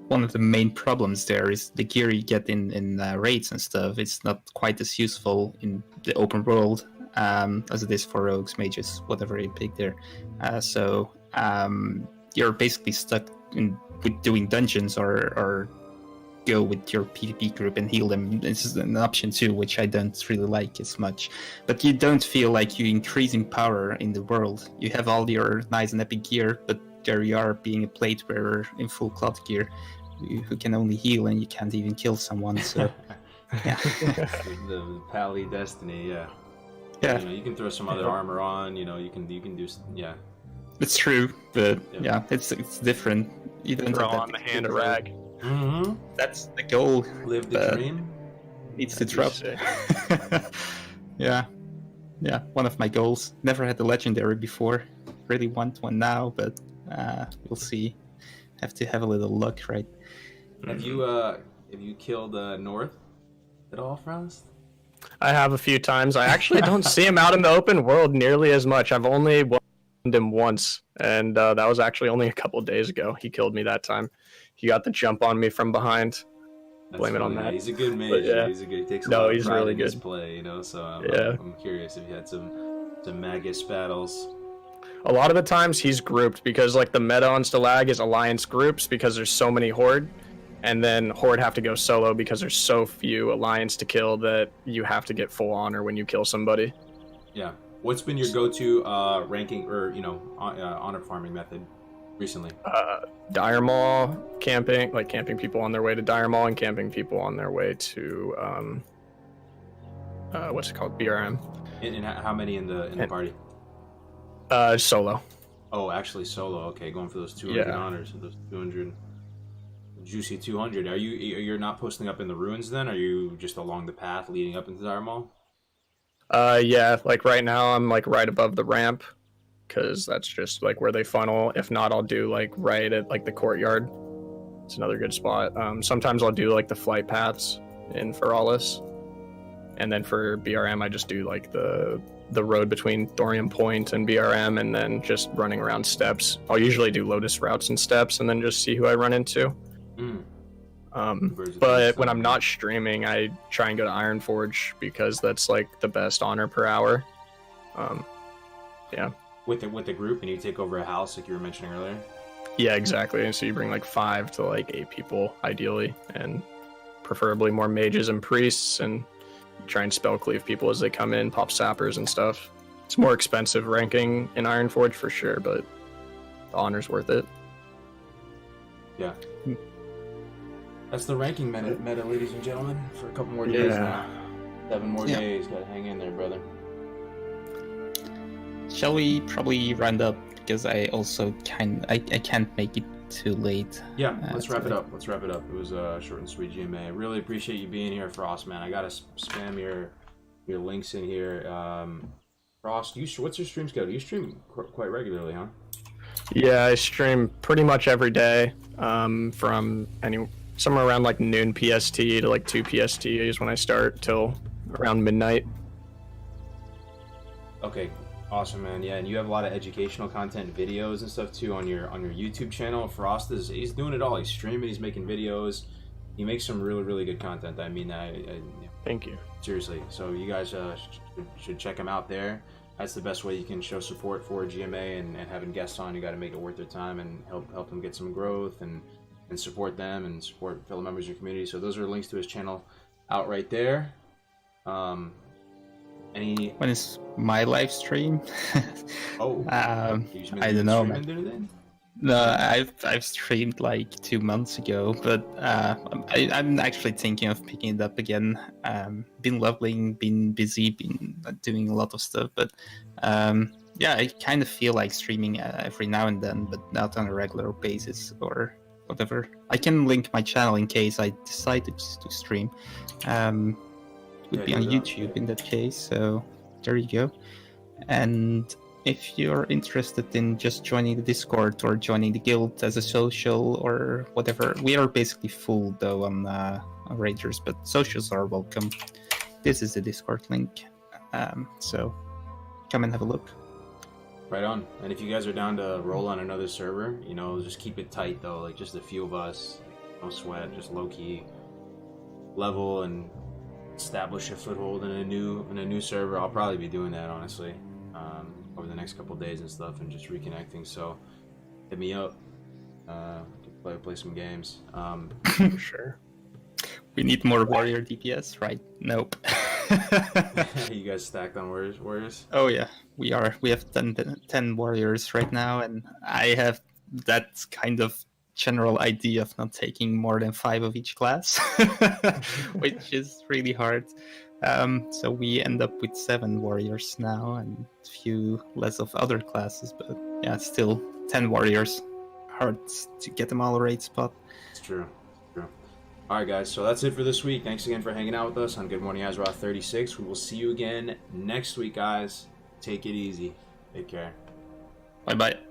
one of the main problems there is the gear you get in raids and stuff. It's not quite as useful in the open world as it is for rogues, mages, whatever you pick there. So you're basically stuck with doing dungeons or go with your PvP group and heal them. This is an option too, which I don't really like as much. But you don't feel like you increase in power in the world. You have all your nice and epic gear, but there you are being a plate wearer in full cloth gear who can only heal, and you can't even kill someone. So yeah. the Pally Destiny, yeah. Yeah, You know, you can throw some other armor on. You know, you can do yeah. it's true, but Yeah. yeah, it's different. You don't Throw have on the that hand of rag. Mm-hmm. That's the goal. Live the But- dream. Needs to That'd be drop. sick. Yeah, one of my goals. Never had a legendary before. Really want one now, but we'll see. Have to have a little luck, right? Have you killed North at all, Frost? I have a few times. I actually don't see him out in the open world nearly as much. I've only won him once, and that was actually only a couple days ago. He killed me that time. He got the jump on me from behind. Blame it on funny. that. He's a good mage. But yeah. He's a good. He takes a No, lot of he's pride really in his good. play, you know. So I'm curious if you had some Magus battles. A lot of the times he's grouped, because like the meta on Stalag is alliance groups because there's so many horde, and then horde have to go solo because there's so few alliance to kill that you have to get full honor when you kill somebody. Yeah. What's been your go-to ranking or honor farming method recently? Dire Maul, camping people on their way to Dire Maul, and camping people on their way to what's it called, BRM. And how many in the party? Solo. Oh, actually solo. Okay, going for those 200 Yeah. honors, those 200 juicy 200. You're not posting up in the ruins then? Are you just along the path leading up into Dire Maul? Yeah, like right now I'm like right above the ramp, because that's just like where they funnel. If not, I'll do like right at like the courtyard. It's another good spot. Sometimes I'll do like the flight paths in Feralis, and then for BRM I just do like the road between Thorium Point and BRM, and then just running around steps. I'll usually do Lotus routes and steps, and then just see who I run into. Mm. But when I'm not streaming, I try and go to Ironforge, because that's like the best honor per hour. Yeah. With the group, and you take over a house like you were mentioning earlier. Yeah, exactly. And so you bring like 5 to like 8 people ideally, and preferably more mages and priests, and try and spell cleave people as they come in, pop sappers and stuff. It's more expensive ranking in Ironforge for sure, but the honor's worth it. Yeah. That's the ranking meta, ladies and gentlemen, for a couple more days now. 7 more days. Gotta hang in there, brother. Shall we probably round up, because I also I can't make it too late. Yeah, let's wrap it up. It was a short and sweet GMA. I really appreciate you being here, Frost, man. I gotta spam your links in here. Frost, what's your stream schedule? You stream quite regularly, huh? Yeah, I stream pretty much every day, from somewhere around like noon PST to like 2 PST is when I start, till around midnight. Okay, awesome, man. Yeah, and you have a lot of educational content, videos and stuff too on your YouTube channel. Frost he's doing it all. He's streaming, he's making videos. he makes some really, really good content. I mean, Thank you. seriously. So you guys should check him out there. That's the best way you can show support for GMA and having guests on. You got to make it worth their time and help them get some growth and support them and support fellow members of your community. So those are links to his channel out right there. When is my live stream? I don't know, man. No, I've streamed like 2 months ago, but I'm actually thinking of picking it up again. Been leveling, been busy, been doing a lot of stuff, but yeah, I kind of feel like streaming every now and then, but not on a regular basis or whatever. I can link my channel in case I decide to stream. Would be on YouTube in that case, so there you go. And if you're interested in just joining the Discord or joining the guild as a social or whatever, we are basically full though on Rangers, but socials are welcome. This is the Discord link, so come and have a look. Right on. And if you guys are down to roll on another server, you know, just keep it tight though, like just a few of us, no sweat, just low key level and establish a foothold in a new server. I'll probably be doing that honestly. Over the next couple days and stuff, and just reconnecting. So hit me up. Play some games. Sure. We need more warrior DPS, right? Nope. You guys stacked on warriors? Oh yeah, we are. We have 10 warriors right now, and I have that kind of general idea of not taking more than 5 of each class, which is really hard. So we end up with 7 warriors now and a few less of other classes, but yeah, still 10 warriors. Hard to get them all a raid spot. It's true. All right, guys. So that's it for this week. Thanks again for hanging out with us on Good Morning Azeroth 36. We will see you again next week, guys. Take it easy. Take care. Bye-bye.